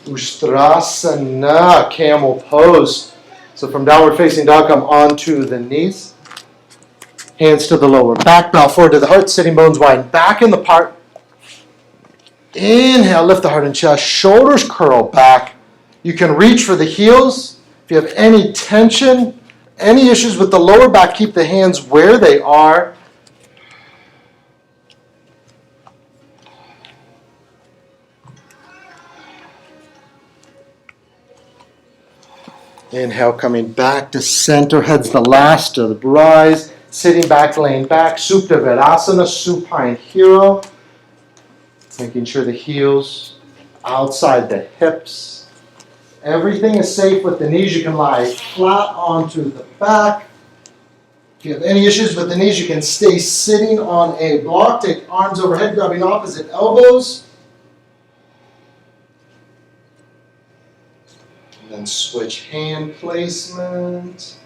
Uttanasana, camel pose. So from downward facing dog, come onto the knees. Hands to the lower back, bow forward to the heart, sitting bones wide back in the part. Inhale, lift the heart and chest, shoulders curl back. You can reach for the heels. If you have any tension, any issues with the lower back, keep the hands where they are. Inhale, coming back to center, heads the last to the rise, sitting back, laying back, Supta Virasana, supine hero, making sure the heels outside the hips. Everything is safe with the knees. You can lie flat onto the back. If you have any issues with the knees, you can stay sitting on a block, take arms overhead, grabbing opposite elbows. And then switch hand placement.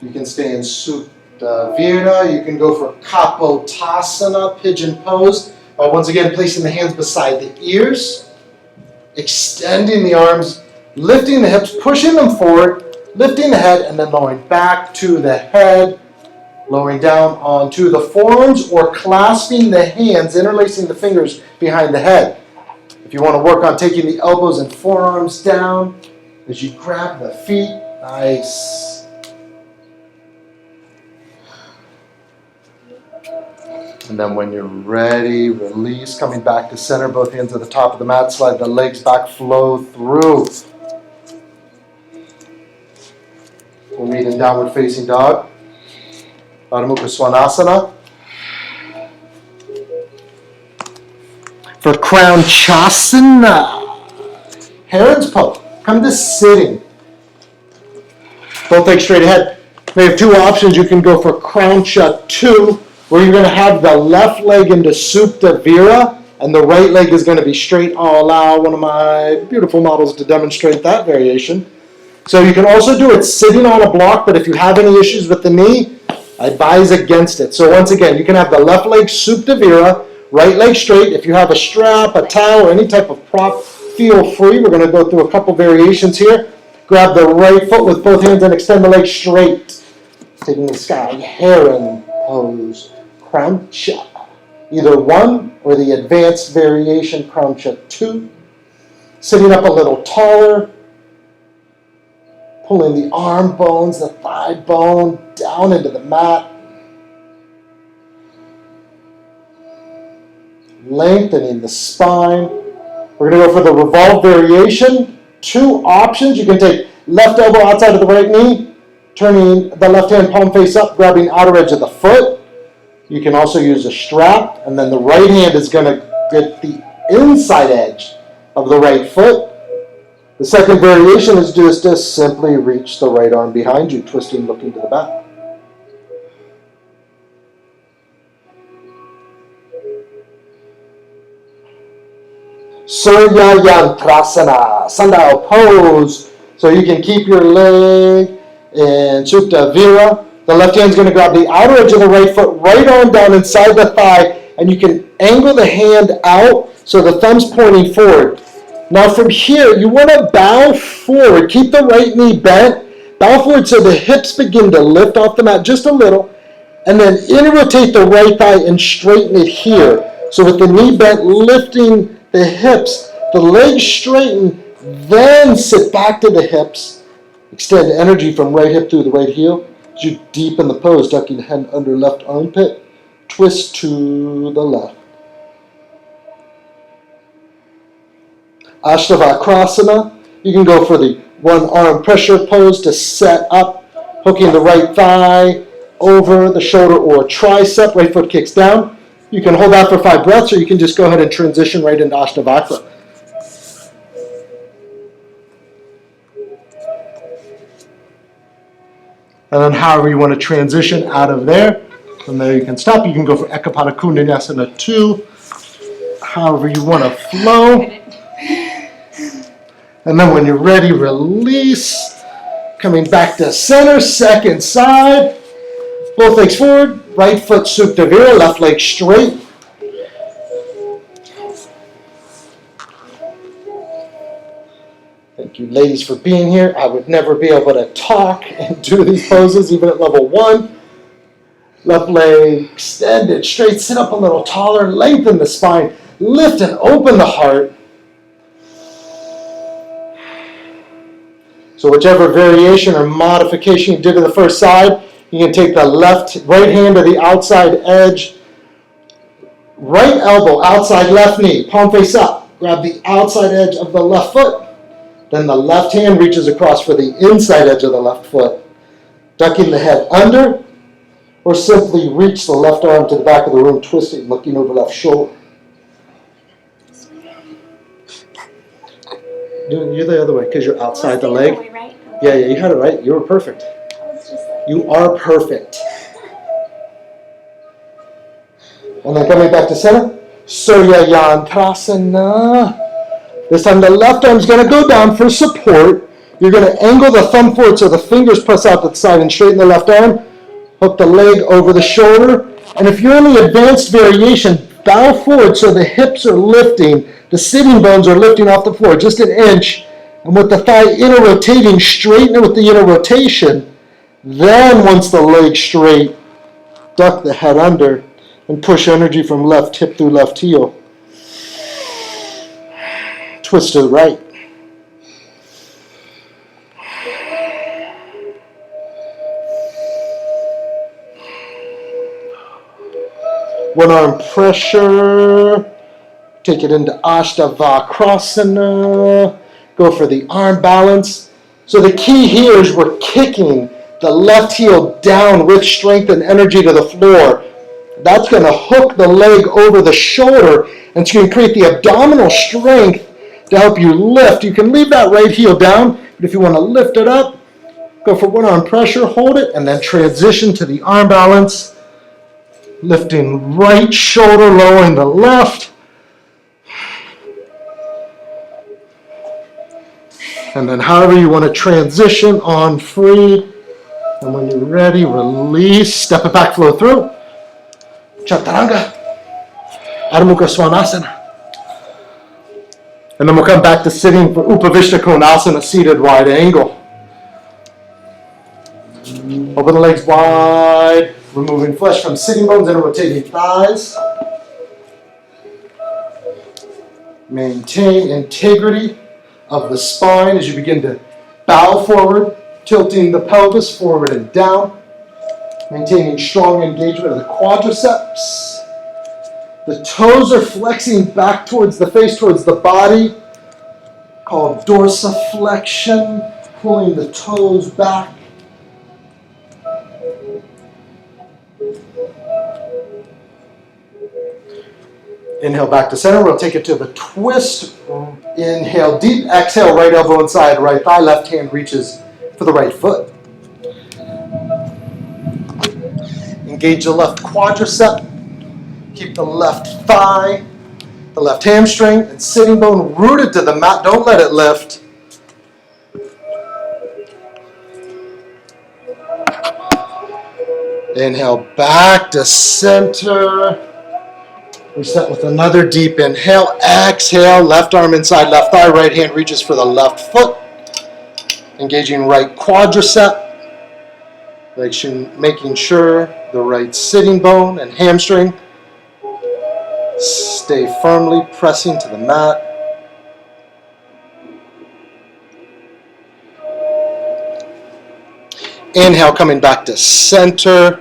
You can stay in Supta Virya. You can go for Capotasana, Pigeon pose. By once again placing the hands beside the ears, extending the arms, lifting the hips, pushing them forward, lifting the head, and then lowering back to the head, lowering down onto the forearms, or clasping the hands, interlacing the fingers behind the head. If you want to work on taking the elbows and forearms down as you grab the feet, nice. And then when you're ready, release, coming back to center, both hands at the top of the mat, slide the legs back, flow through. We'll meet in downward facing dog. Adho Mukha Svanasana. For Crown Chasana, Heron's pose. Come to sitting. Both legs straight ahead. We have two options. You can go for Crown Cha 2, where you're going to have the left leg into Supta Virya, and the right leg is going to be straight. I'll allow one of my beautiful models to demonstrate that variation. So you can also do it sitting on a block, but if you have any issues with the knee, I advise against it. So once again, you can have the left leg Supta Virya, right leg straight. If you have a strap, a towel, or any type of prop, feel free. We're going to go through a couple variations here. Grab the right foot with both hands and extend the leg straight. Taking the sky, Heron pose, Crown Cha. Either one or the advanced variation, Crown Cha 2. Sitting up a little taller. Pulling the arm bones, the thigh bone down into the mat. Lengthening the spine. We're going to go for the revolved variation. Two options. You can take left elbow outside of the right knee, turning the left hand palm face up, grabbing outer edge of the foot. You can also use a strap, and then the right hand is going to get the inside edge of the right foot. The second variation is just simply reach the right arm behind you, twisting, looking to the back. Surya Yantrasana, sundial pose. So you can keep your leg in Supta Virya. The left hand's going to grab the outer edge of the right foot, right arm down inside the thigh, and you can angle the hand out so the thumb's pointing forward. Now from here, you want to bow forward. Keep the right knee bent. Bow forward so the hips begin to lift off the mat just a little. And then rotate the right thigh and straighten it here. So with the knee bent, lifting the hips, the legs straighten, then sit back to the hips. Extend energy from right hip through the right heel. As you deepen the pose, ducking the head under left armpit. Twist to the left. Ashtavakrasana, you can go for the one arm pressure pose to set up, hooking the right thigh over the shoulder or tricep, right foot kicks down. You can hold that for 5 breaths, or you can just go ahead and transition right into Ashtavakra. And then however you want to transition out of there, from there you can stop. You can go for Ekapada Kundanasana 2, however you want to flow. And then when you're ready, release. Coming back to center, second side. Both legs forward, right foot Supta Virya, left leg straight. Thank you ladies for being here. I would never be able to talk and do these poses even at level 1. Left leg extended, straight, sit up a little taller, lengthen the spine, lift and open the heart. So whichever variation or modification you did to the first side, you can take the right hand to the outside edge, right elbow, outside left knee, palm face up. Grab the outside edge of the left foot. Then the left hand reaches across for the inside edge of the left foot. Ducking the head under, or simply reach the left arm to the back of the room, twisting, looking over left shoulder. You're the other way because you're outside the leg. Way, right? Yeah, you had it right. You were perfect. You are perfect. And then coming back to center. Utkatasana. This time the left arm's going to go down for support. You're going to angle the thumb forward so the fingers press out to the side and straighten the left arm. Hook the leg over the shoulder. And if you're in the advanced variation, bow forward so the hips are lifting. The sitting bones are lifting off the floor just an inch. And with the thigh inner rotating, straighten it with the inner rotation. Then once the leg's straight, duck the head under and push energy from left hip through left heel. Twist to the right. One arm pressure. Take it into Ashtavakrasana. Go for the arm balance. So the key here is we're kicking the left heel down with strength and energy to the floor. That's going to hook the leg over the shoulder, and it's going to create the abdominal strength to help you lift. You can leave that right heel down, but if you want to lift it up, go for one arm pressure, hold it, and then transition to the arm balance. Lifting right shoulder, lowering the left. And then however you want to transition on free. And when you're ready, release, step it back, flow through. Chaturanga, Adho Mukha Svanasana. And then we'll come back to sitting for Upavishta Konasana, seated wide angle. Open the legs wide, removing flesh from sitting bones and rotating thighs. Maintain integrity of the spine as you begin to bow forward, tilting the pelvis forward and down. Maintaining strong engagement of the quadriceps. The toes are flexing back towards the face, towards the body, called dorsiflexion, pulling the toes back. Inhale back to center. We'll take it to the twist. Inhale deep. Exhale, right elbow inside right thigh. Left hand reaches for the right foot. Engage the left quadricep. Keep the left thigh, the left hamstring, and sitting bone rooted to the mat. Don't let it lift. Inhale back to center. Reset with another deep inhale. Exhale, left arm inside left thigh. Right hand reaches for the left foot. Engaging right quadricep. Making sure the right sitting bone and hamstring stay firmly pressing to the mat. Inhale, coming back to center.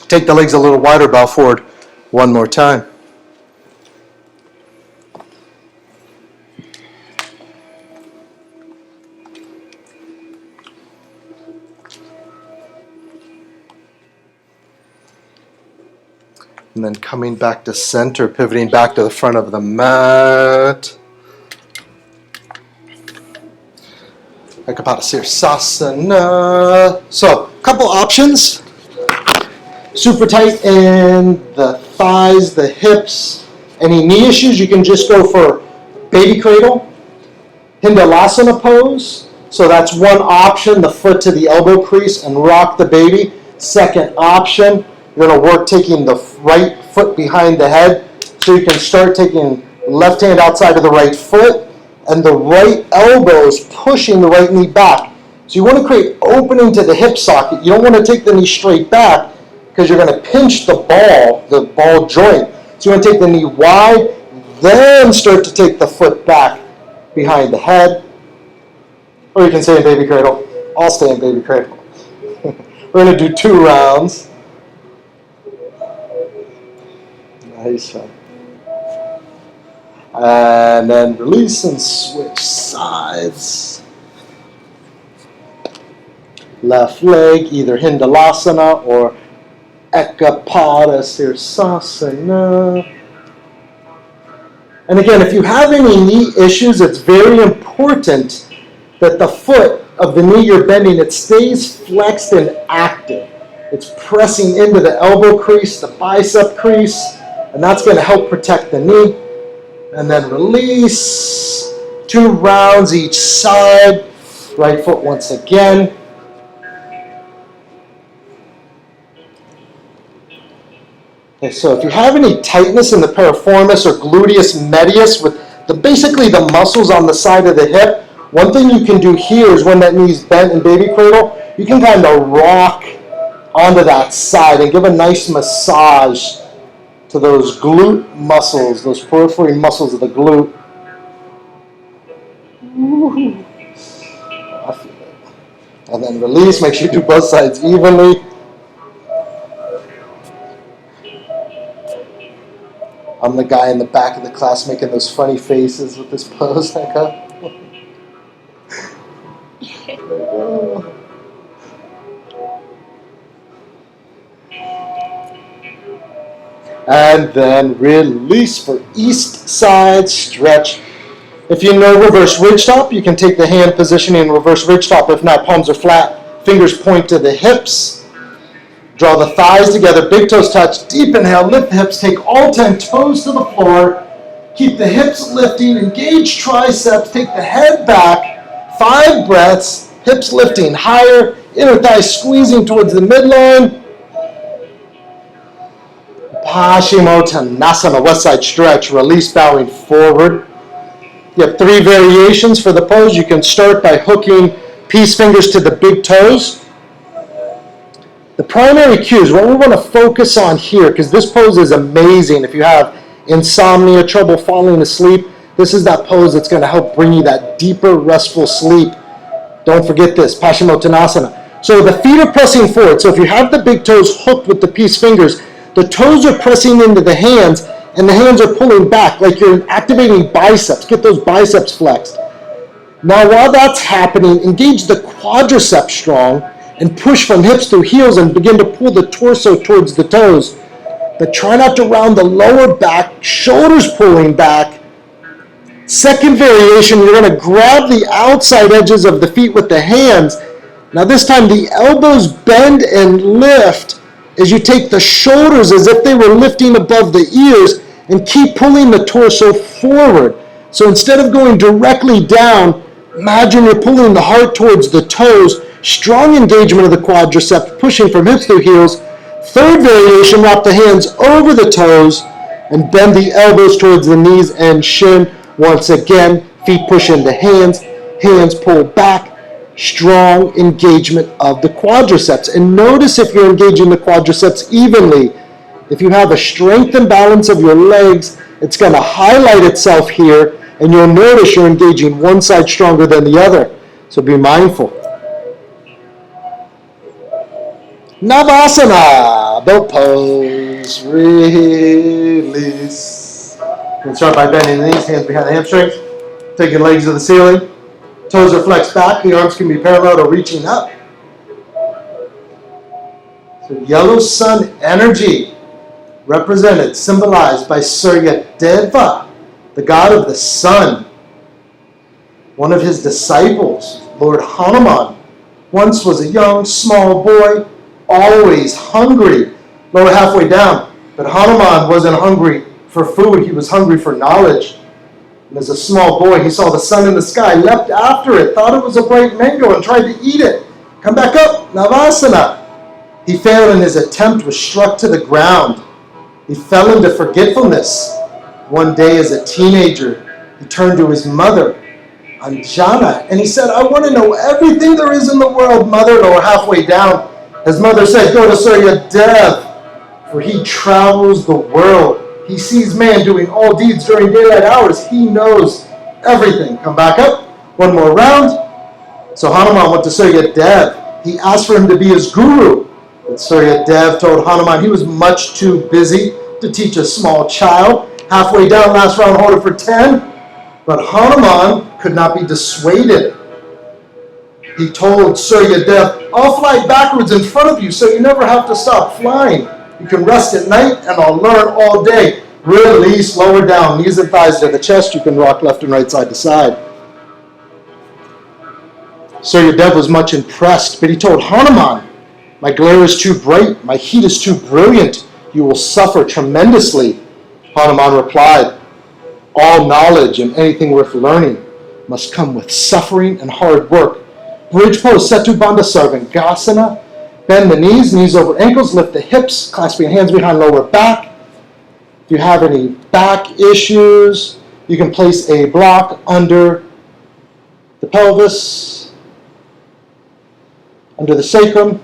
Take the legs a little wider, bow forward one more time. And then coming back to center, pivoting back to the front of the mat. Capotasana. So, a couple options. Super tight in the thighs, the hips. Any knee issues, you can just go for baby cradle. Hindalasana pose. So that's one option, the foot to the elbow crease and rock the baby. Second option, you're going to work taking the right foot behind the head. So you can start taking left hand outside of the right foot and the right elbow is pushing the right knee back. So you want to create opening to the hip socket. You don't want to take the knee straight back because you're going to pinch the ball joint. So you want to take the knee wide, then start to take the foot back behind the head. Or you can stay in baby cradle. I'll stay in baby cradle. We're going to do 2 rounds. Nice one. And then release and switch sides. Left leg, either Hindalasana or Capotasana. And again, if you have any knee issues, it's very important that the foot of the knee you're bending, it stays flexed and active. It's pressing into the elbow crease, the bicep crease, and that's going to help protect the knee. And then release. 2 rounds each side. Right foot once again. Okay, so if you have any tightness in the piriformis or gluteus medius with basically the muscles on the side of the hip, one thing you can do here is when that knee's bent in baby cradle, you can kind of rock onto that side and give a nice massage to those glute muscles, those periphery muscles of the glute. Ooh. I feel it. And then release, make sure you do both sides evenly. I'm the guy in the back of the class making those funny faces with this pose. And then release for east side stretch. If you know reverse ridge top, you can take the hand position in reverse ridge top. If not, palms are flat, fingers point to the hips. Draw the thighs together, big toes touch, deep inhale, lift the hips, take all 10 toes to the floor. Keep the hips lifting, engage triceps, take the head back, 5 breaths, hips lifting higher, inner thighs squeezing towards the midline. Pashimo Tanasana, west side stretch, release, bowing forward. You have 3 variations for the pose. You can start by hooking peace fingers to the big toes. The primary cues, what we want to focus on here, because this pose is amazing. If you have insomnia, trouble falling asleep, this is that pose that's going to help bring you that deeper, restful sleep. Don't forget this, Pashimo Tanasana. So the feet are pressing forward. So if you have the big toes hooked with the peace fingers, the toes are pressing into the hands, and the hands are pulling back like you're activating biceps. Get those biceps flexed. Now while that's happening, engage the quadriceps strong and push from hips through heels and begin to pull the torso towards the toes. But try not to round the lower back, shoulders pulling back. Second variation, you're going to grab the outside edges of the feet with the hands. Now this time the elbows bend and lift as you take the shoulders as if they were lifting above the ears and keep pulling the torso forward. So instead of going directly down, imagine you're pulling the heart towards the toes, strong engagement of the quadriceps, pushing from hips through heels. Third variation, wrap the hands over the toes and bend the elbows towards the knees and shin. Once again, feet push into hands, hands pull back, strong engagement of the quadriceps. And notice if you're engaging the quadriceps evenly. If you have a strength and balance of your legs, it's going to highlight itself here, and you'll notice you're engaging one side stronger than the other. So be mindful. Navasana the Pose. Release. You can start by bending the knees, hands behind the hamstrings. Take your legs to the ceiling. Toes are flexed back. The arms can be parallel or reaching up. So yellow sun energy, represented, symbolized by Surya Deva, the god of the sun. One of his disciples, Lord Hanuman, once was a young, small boy, always hungry, lower halfway down. But Hanuman wasn't hungry for food, he was hungry for knowledge. And as a small boy, he saw the sun in the sky, leapt after it, thought it was a bright mango, and tried to eat it. Come back up, Navasana. He failed, and his attempt was struck to the ground. He fell into forgetfulness. One day as a teenager, he turned to his mother, Anjana, and he said, I want to know everything there is in the world, mother. Lower halfway down, his mother said, go to Surya Dev, for he travels the world. He sees man doing all deeds during daylight hours. He knows everything. Come back up. One more round. So Hanuman went to Surya Dev. He asked for him to be his guru. But Surya Dev told Hanuman he was much too busy to teach a small child. Halfway down, last round, hold it for 10. But Hanuman could not be dissuaded. He told Surya Dev, I'll fly backwards in front of you so you never have to stop flying. You can rest at night and I'll learn all day. Release, lower down, knees and thighs to the chest. You can rock left and right, side to side. Surya Dev was much impressed, but he told Hanuman, my glare is too bright, my heat is too brilliant. You will suffer tremendously. Hanuman replied, all knowledge and anything worth learning must come with suffering and hard work. Bridge pose, Setu Bandha Sarvangasana. Bend the knees, knees over ankles, lift the hips, clasp your hands behind lower back. If you have any back issues, you can place a block under the pelvis, under the sacrum.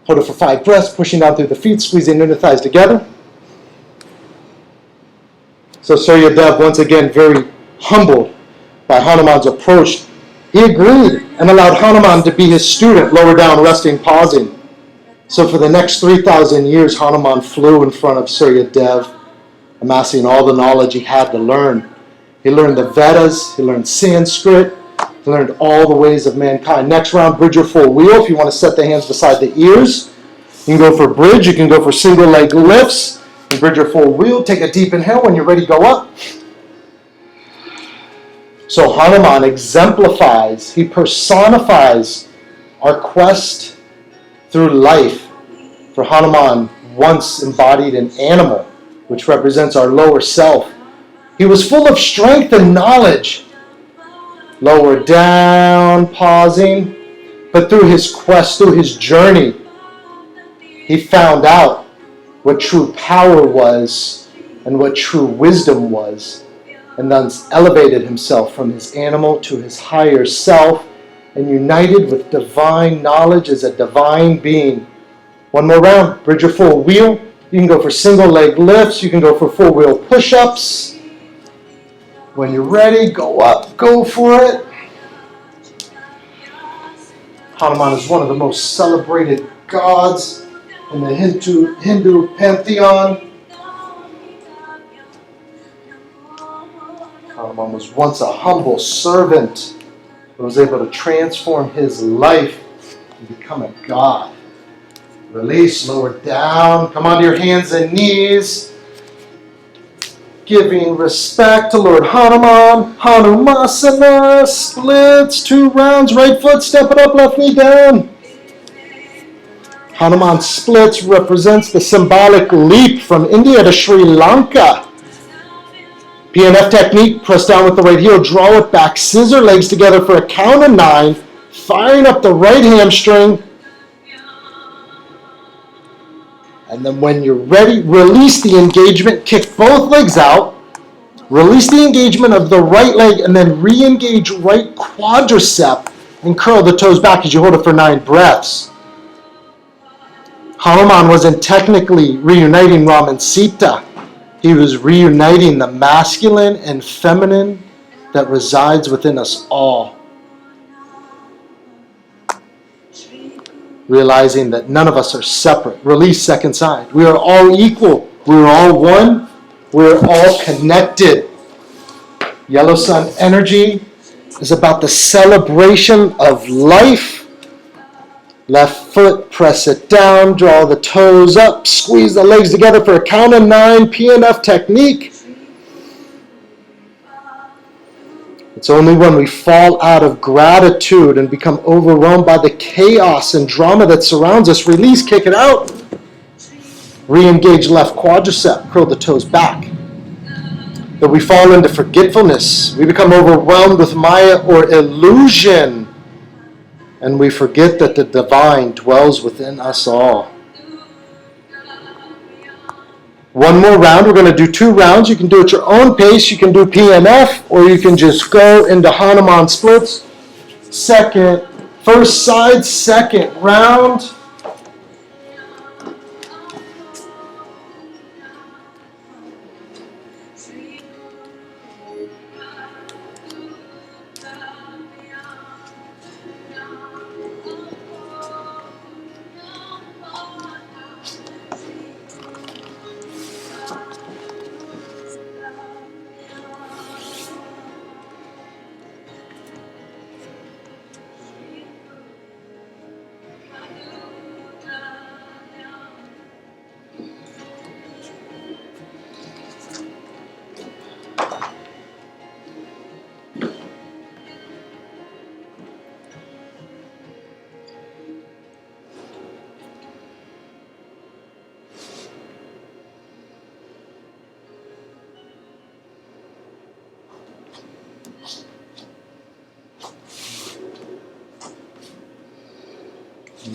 Hold it for 5 breaths, pushing down through the feet, squeezing inner thighs together. So Surya Dev, once again, very humbled by Hanuman's approach, he agreed and allowed Hanuman to be his student, lower down, resting, pausing. So for the next 3,000 years, Hanuman flew in front of Surya Dev, amassing all the knowledge he had to learn. He learned the Vedas, he learned Sanskrit, he learned all the ways of mankind. Next round, bridge or full wheel. If you want to set the hands beside the ears, you can go for bridge, you can go for single leg lifts, and bridge or full wheel. Take a deep inhale. When you're ready, go up. So Hanuman exemplifies, he personifies our quest through life. For Hanuman once embodied an animal, which represents our lower self. He was full of strength and knowledge. Lower down, pausing. But through his quest, through his journey, he found out what true power was and what true wisdom was, and thus elevated himself from his animal to his higher self and united with divine knowledge as a divine being. One more round, bridge or full wheel. You can go for single leg lifts, you can go for full wheel push-ups. When you're ready, go up, go for it. Hanuman is one of the most celebrated gods in the Hindu pantheon. Hanuman was once a humble servant who was able to transform his life and become a god. Release, lower down, come onto your hands and knees. Giving respect to Lord Hanuman. Hanumasana, splits, 2 rounds, right foot, step it up, left knee down. Hanuman splits represents the symbolic leap from India to Sri Lanka. PNF technique, press down with the right heel, draw it back, scissor legs together for a count of 9, firing up the right hamstring. And then when you're ready, release the engagement, kick both legs out, release the engagement of the right leg, and then re-engage right quadricep and curl the toes back as you hold it for 9 breaths. Hanuman wasn't technically reuniting Ram and Sita. He was reuniting the masculine and feminine that resides within us all. Realizing that none of us are separate. Release second side. We are all equal. We are all one. We are all connected. Yellow Sun energy is about the celebration of life. Left foot, press it down, draw the toes up, squeeze the legs together for a count of 9, PNF technique. It's only when we fall out of gratitude and become overwhelmed by the chaos and drama that surrounds us, release, kick it out. Re-engage left quadricep, curl the toes back. That we fall into forgetfulness. We become overwhelmed with Maya or illusion. And we forget that the divine dwells within us all. One more round. We're going to do 2 rounds. You can do it at your own pace. You can do PNF, or you can just go into Hanuman splits. First side, second round.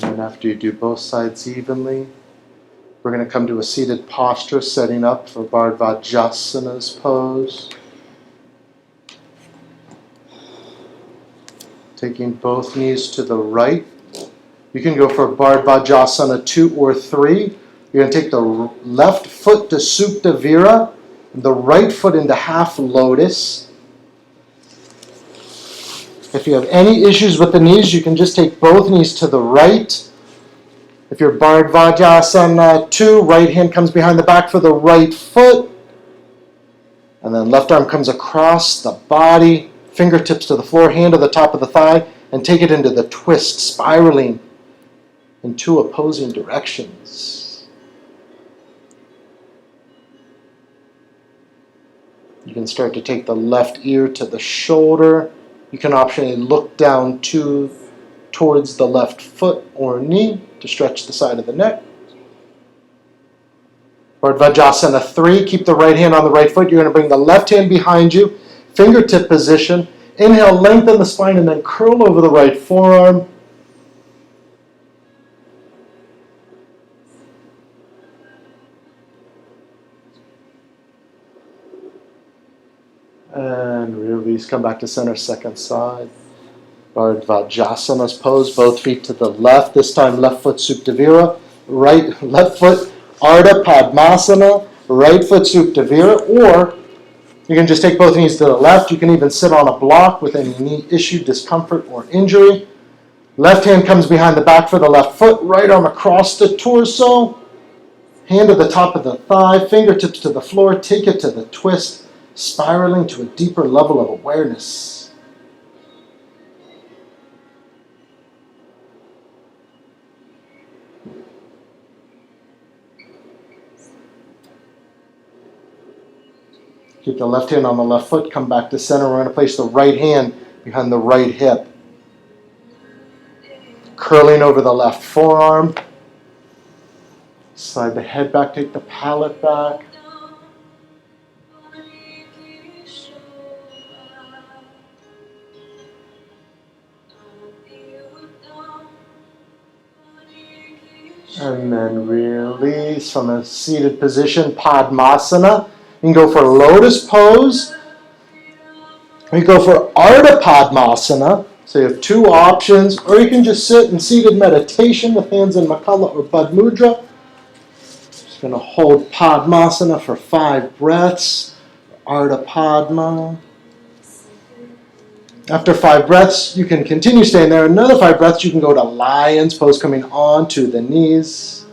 And then after you do both sides evenly, we're going to come to a seated posture, setting up for Bardvajasana's pose. Taking both knees to the right. You can go for Bardvajasana 2 or 3. You're going to take the left foot to Supta Vira, the right foot into half lotus. If you have any issues with the knees, you can just take both knees to the right. If you're Bardvajasana 2, right hand comes behind the back for the right foot. And then left arm comes across the body, fingertips to the floor, hand to the top of the thigh, and take it into the twist, spiraling in 2 opposing directions. You can start to take the left ear to the shoulder. You can optionally look down towards the left foot or knee to stretch the side of the neck. Bardvajasana 3, keep the right hand on the right foot. You're going to bring the left hand behind you, fingertip position. Inhale, lengthen the spine, and then curl over the right forearm. And release, come back to center, second side. Bardvajasana's pose, both feet to the left. This time left foot Supta Vira, left foot Artapadmasana, right foot Supta Vira, or you can just take both knees to the left. You can even sit on a block with any knee issue, discomfort, or injury. Left hand comes behind the back for the left foot, right arm across the torso, hand to the top of the thigh, fingertips to the floor, take it to the twist, spiraling to a deeper level of awareness. Keep the left hand on the left foot, come back to center. We're going to place the right hand behind the right hip. Curling over the left forearm. Slide the head back, take the palate back. And then release from a seated position, Padmasana. You can go for lotus pose. You go for Artapadmasana. So you have 2 options. Or you can just sit in seated meditation with hands in Makala or Bud Mudra. Just going to hold Padmasana for 5 breaths. Artapadma. After 5 breaths, you can continue staying there. Another 5 breaths, you can go to lion's pose, coming onto the knees.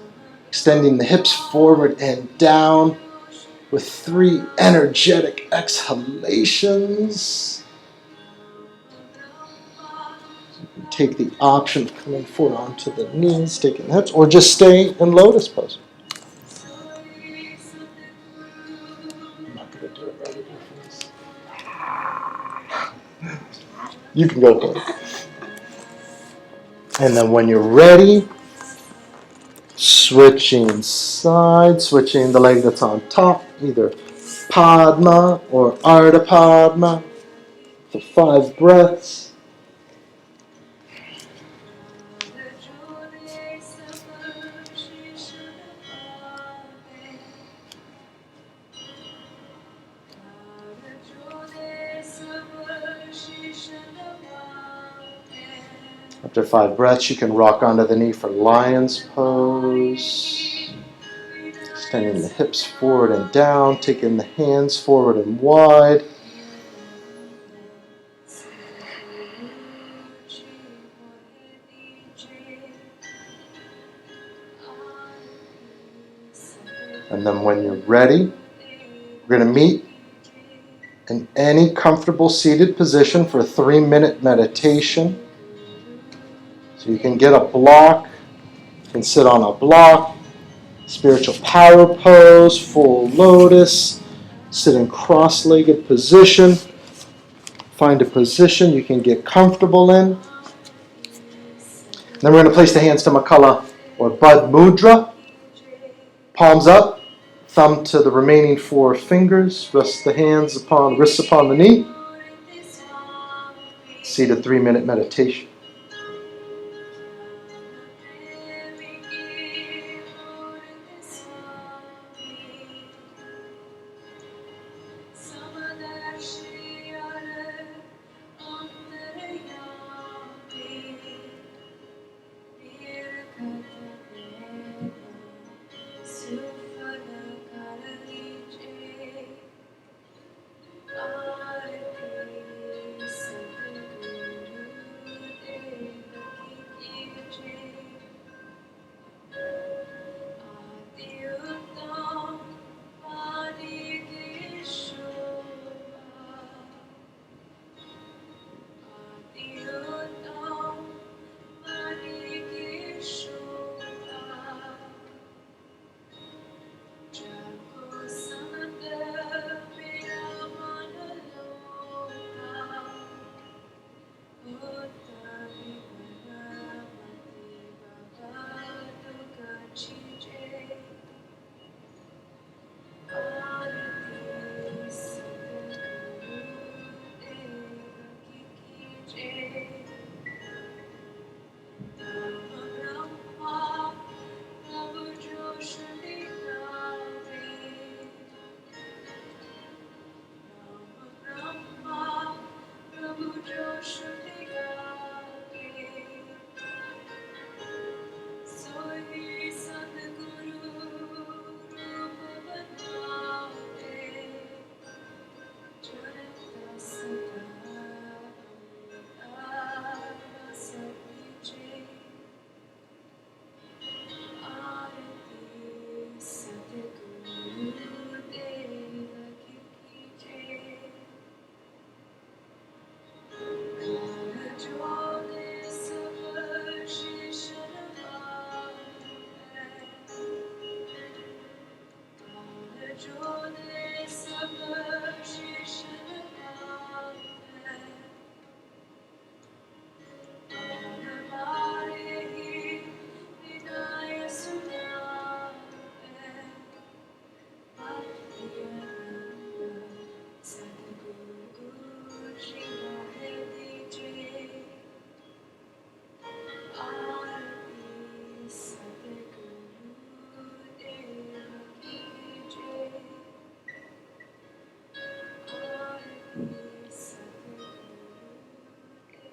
Extending the hips forward and down. With 3 energetic exhalations. You can take the option of coming forward onto the knees, taking the hips, or just stay in lotus pose. I'm not going to do it right here for this. You can go for it. And then when you're ready, switching sides, switching the leg that's on top, either Padma or Artapadma, for 5 breaths. After 5 breaths, you can rock onto the knee for lion's pose. Extending the hips forward and down, taking the hands forward and wide. And then when you're ready, we're going to meet in any comfortable seated position for a 3-minute meditation. So you can get a block, you can sit on a block, spiritual power pose, full lotus, sit in cross-legged position. Find a position you can get comfortable in. Then we're going to place the hands to Makala or Bud Mudra. Palms up, thumb to the remaining 4 fingers. Rest the hands upon, wrists upon the knee. Seated 3-minute meditation.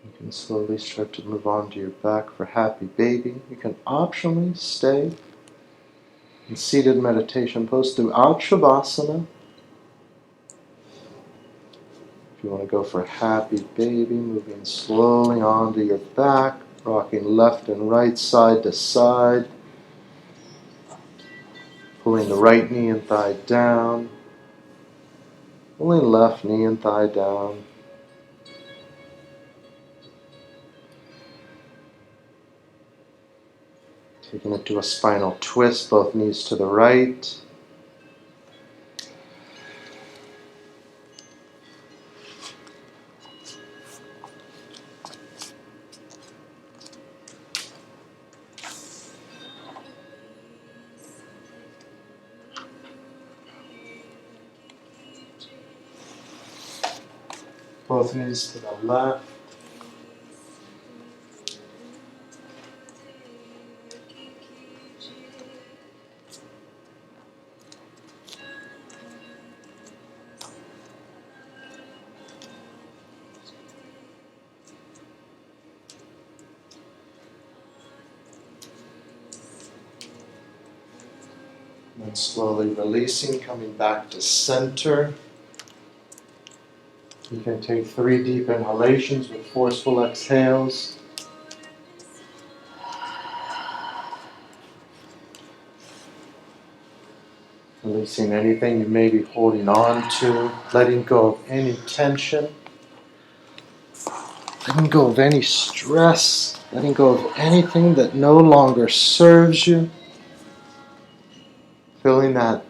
You can slowly start to move on to your back for happy baby. You can optionally stay in seated meditation pose throughout Shavasana. If you want to go for happy baby, moving slowly onto your back, rocking left and right, side to side, pulling the right knee and thigh down, pulling left knee and thigh down. Taking it to a spinal twist, both knees to the right. Both knees to the left. And slowly releasing, coming back to center. You can take 3 deep inhalations with forceful exhales. Releasing anything you may be holding on to, letting go of any tension, letting go of any stress, letting go of anything that no longer serves you. Feeling that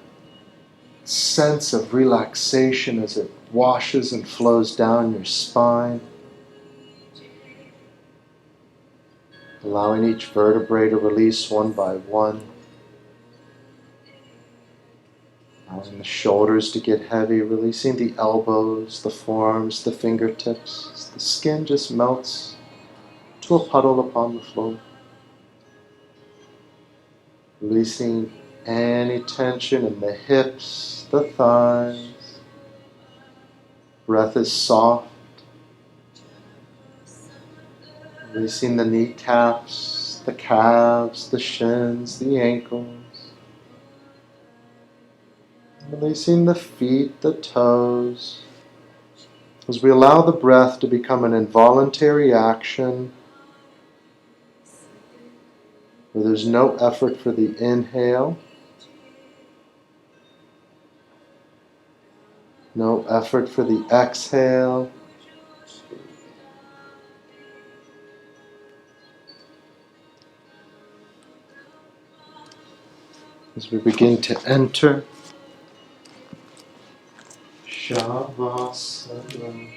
sense of relaxation as it washes and flows down your spine. Allowing each vertebrae to release one by one. Allowing the shoulders to get heavy, releasing the elbows, the forearms, the fingertips. The skin just melts to a puddle upon the floor. Releasing any tension in the hips, the thighs. Breath is soft. Releasing the kneecaps, the calves, the shins, the ankles. Releasing the feet, the toes. As we allow the breath to become an involuntary action, where there's no effort for the inhale, no effort for the exhale. As we begin to enter Shavasana.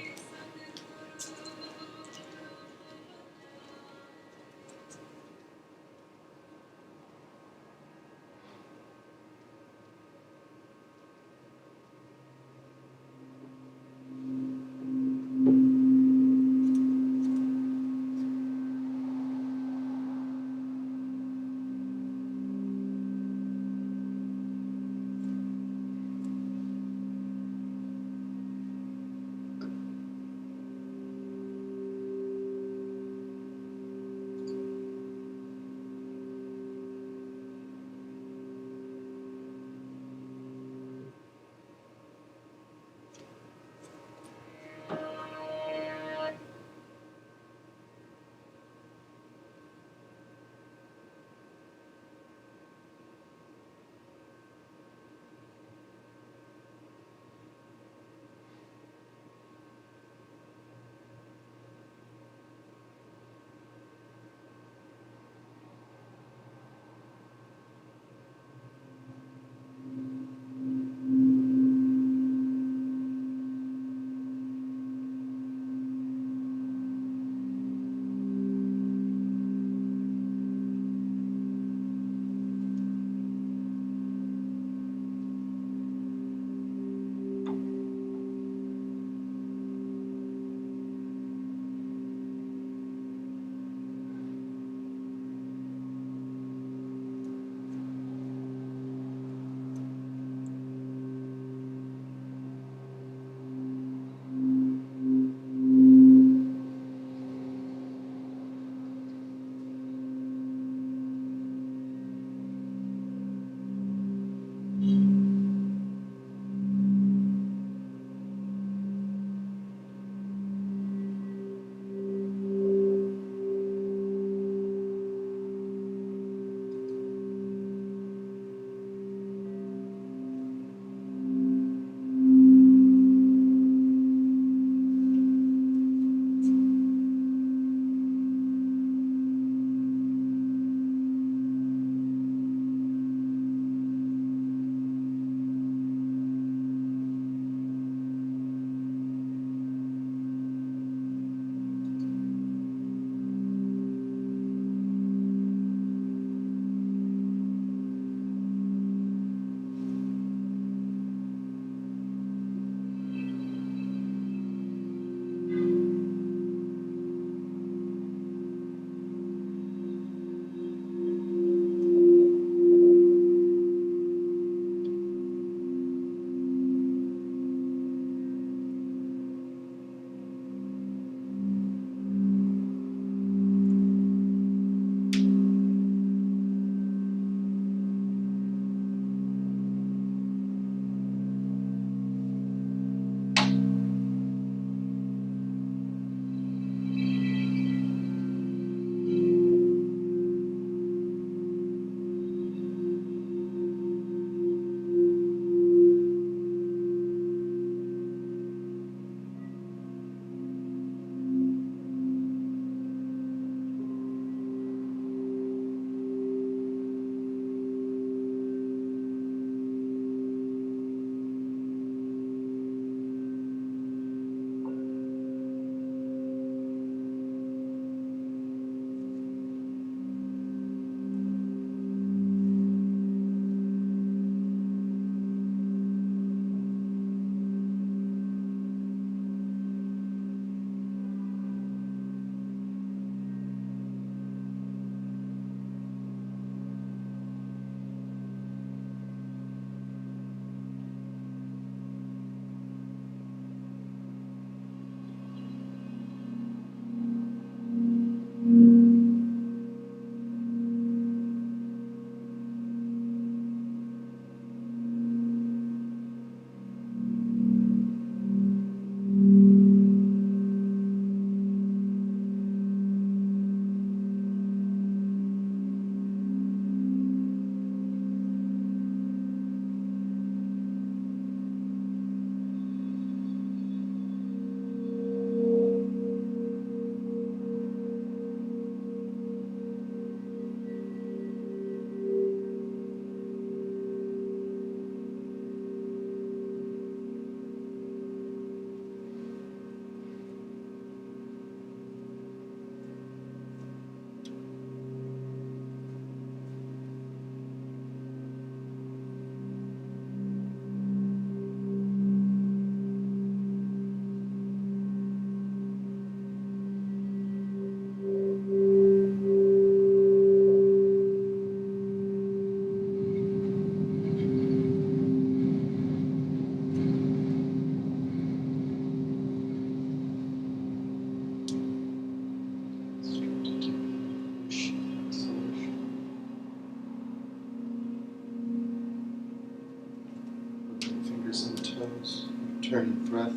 toes, returning breath,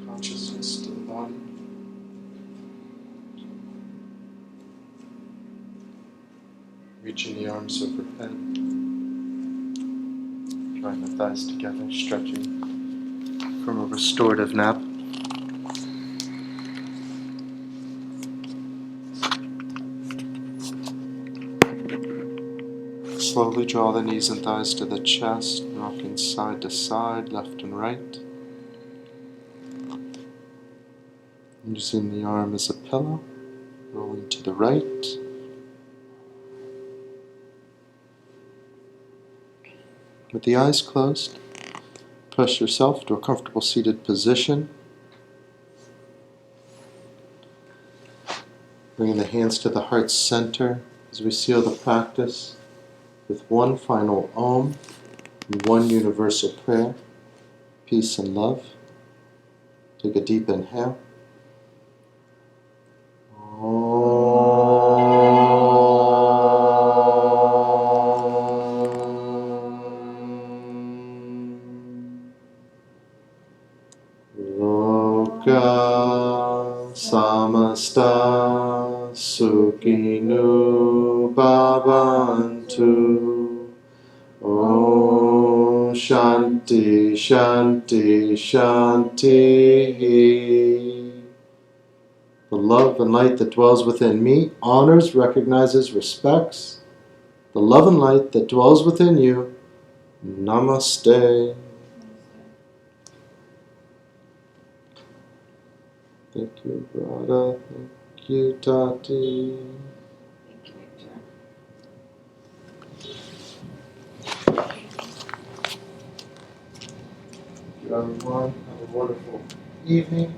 consciousness to the body. Reaching the arms overhead, drawing the thighs together, stretching from a restorative nap. Slowly draw the knees and thighs to the chest, rocking side to side, left and right. Using the arm as a pillow, rolling to the right. With the eyes closed, press yourself to a comfortable seated position. Bringing the hands to the heart center as we seal the practice with one final Om and one universal prayer, peace and love. Take a deep inhale. Loka samasta sukhinu bhavantu. Om Shanti Shanti Shanti. The love and light that dwells within me honors, recognizes, respects the love and light that dwells within you. Namaste. Thank you, Radha. Thank you, Tati. Thank you, Victor. Thank you, everyone. Have a wonderful evening.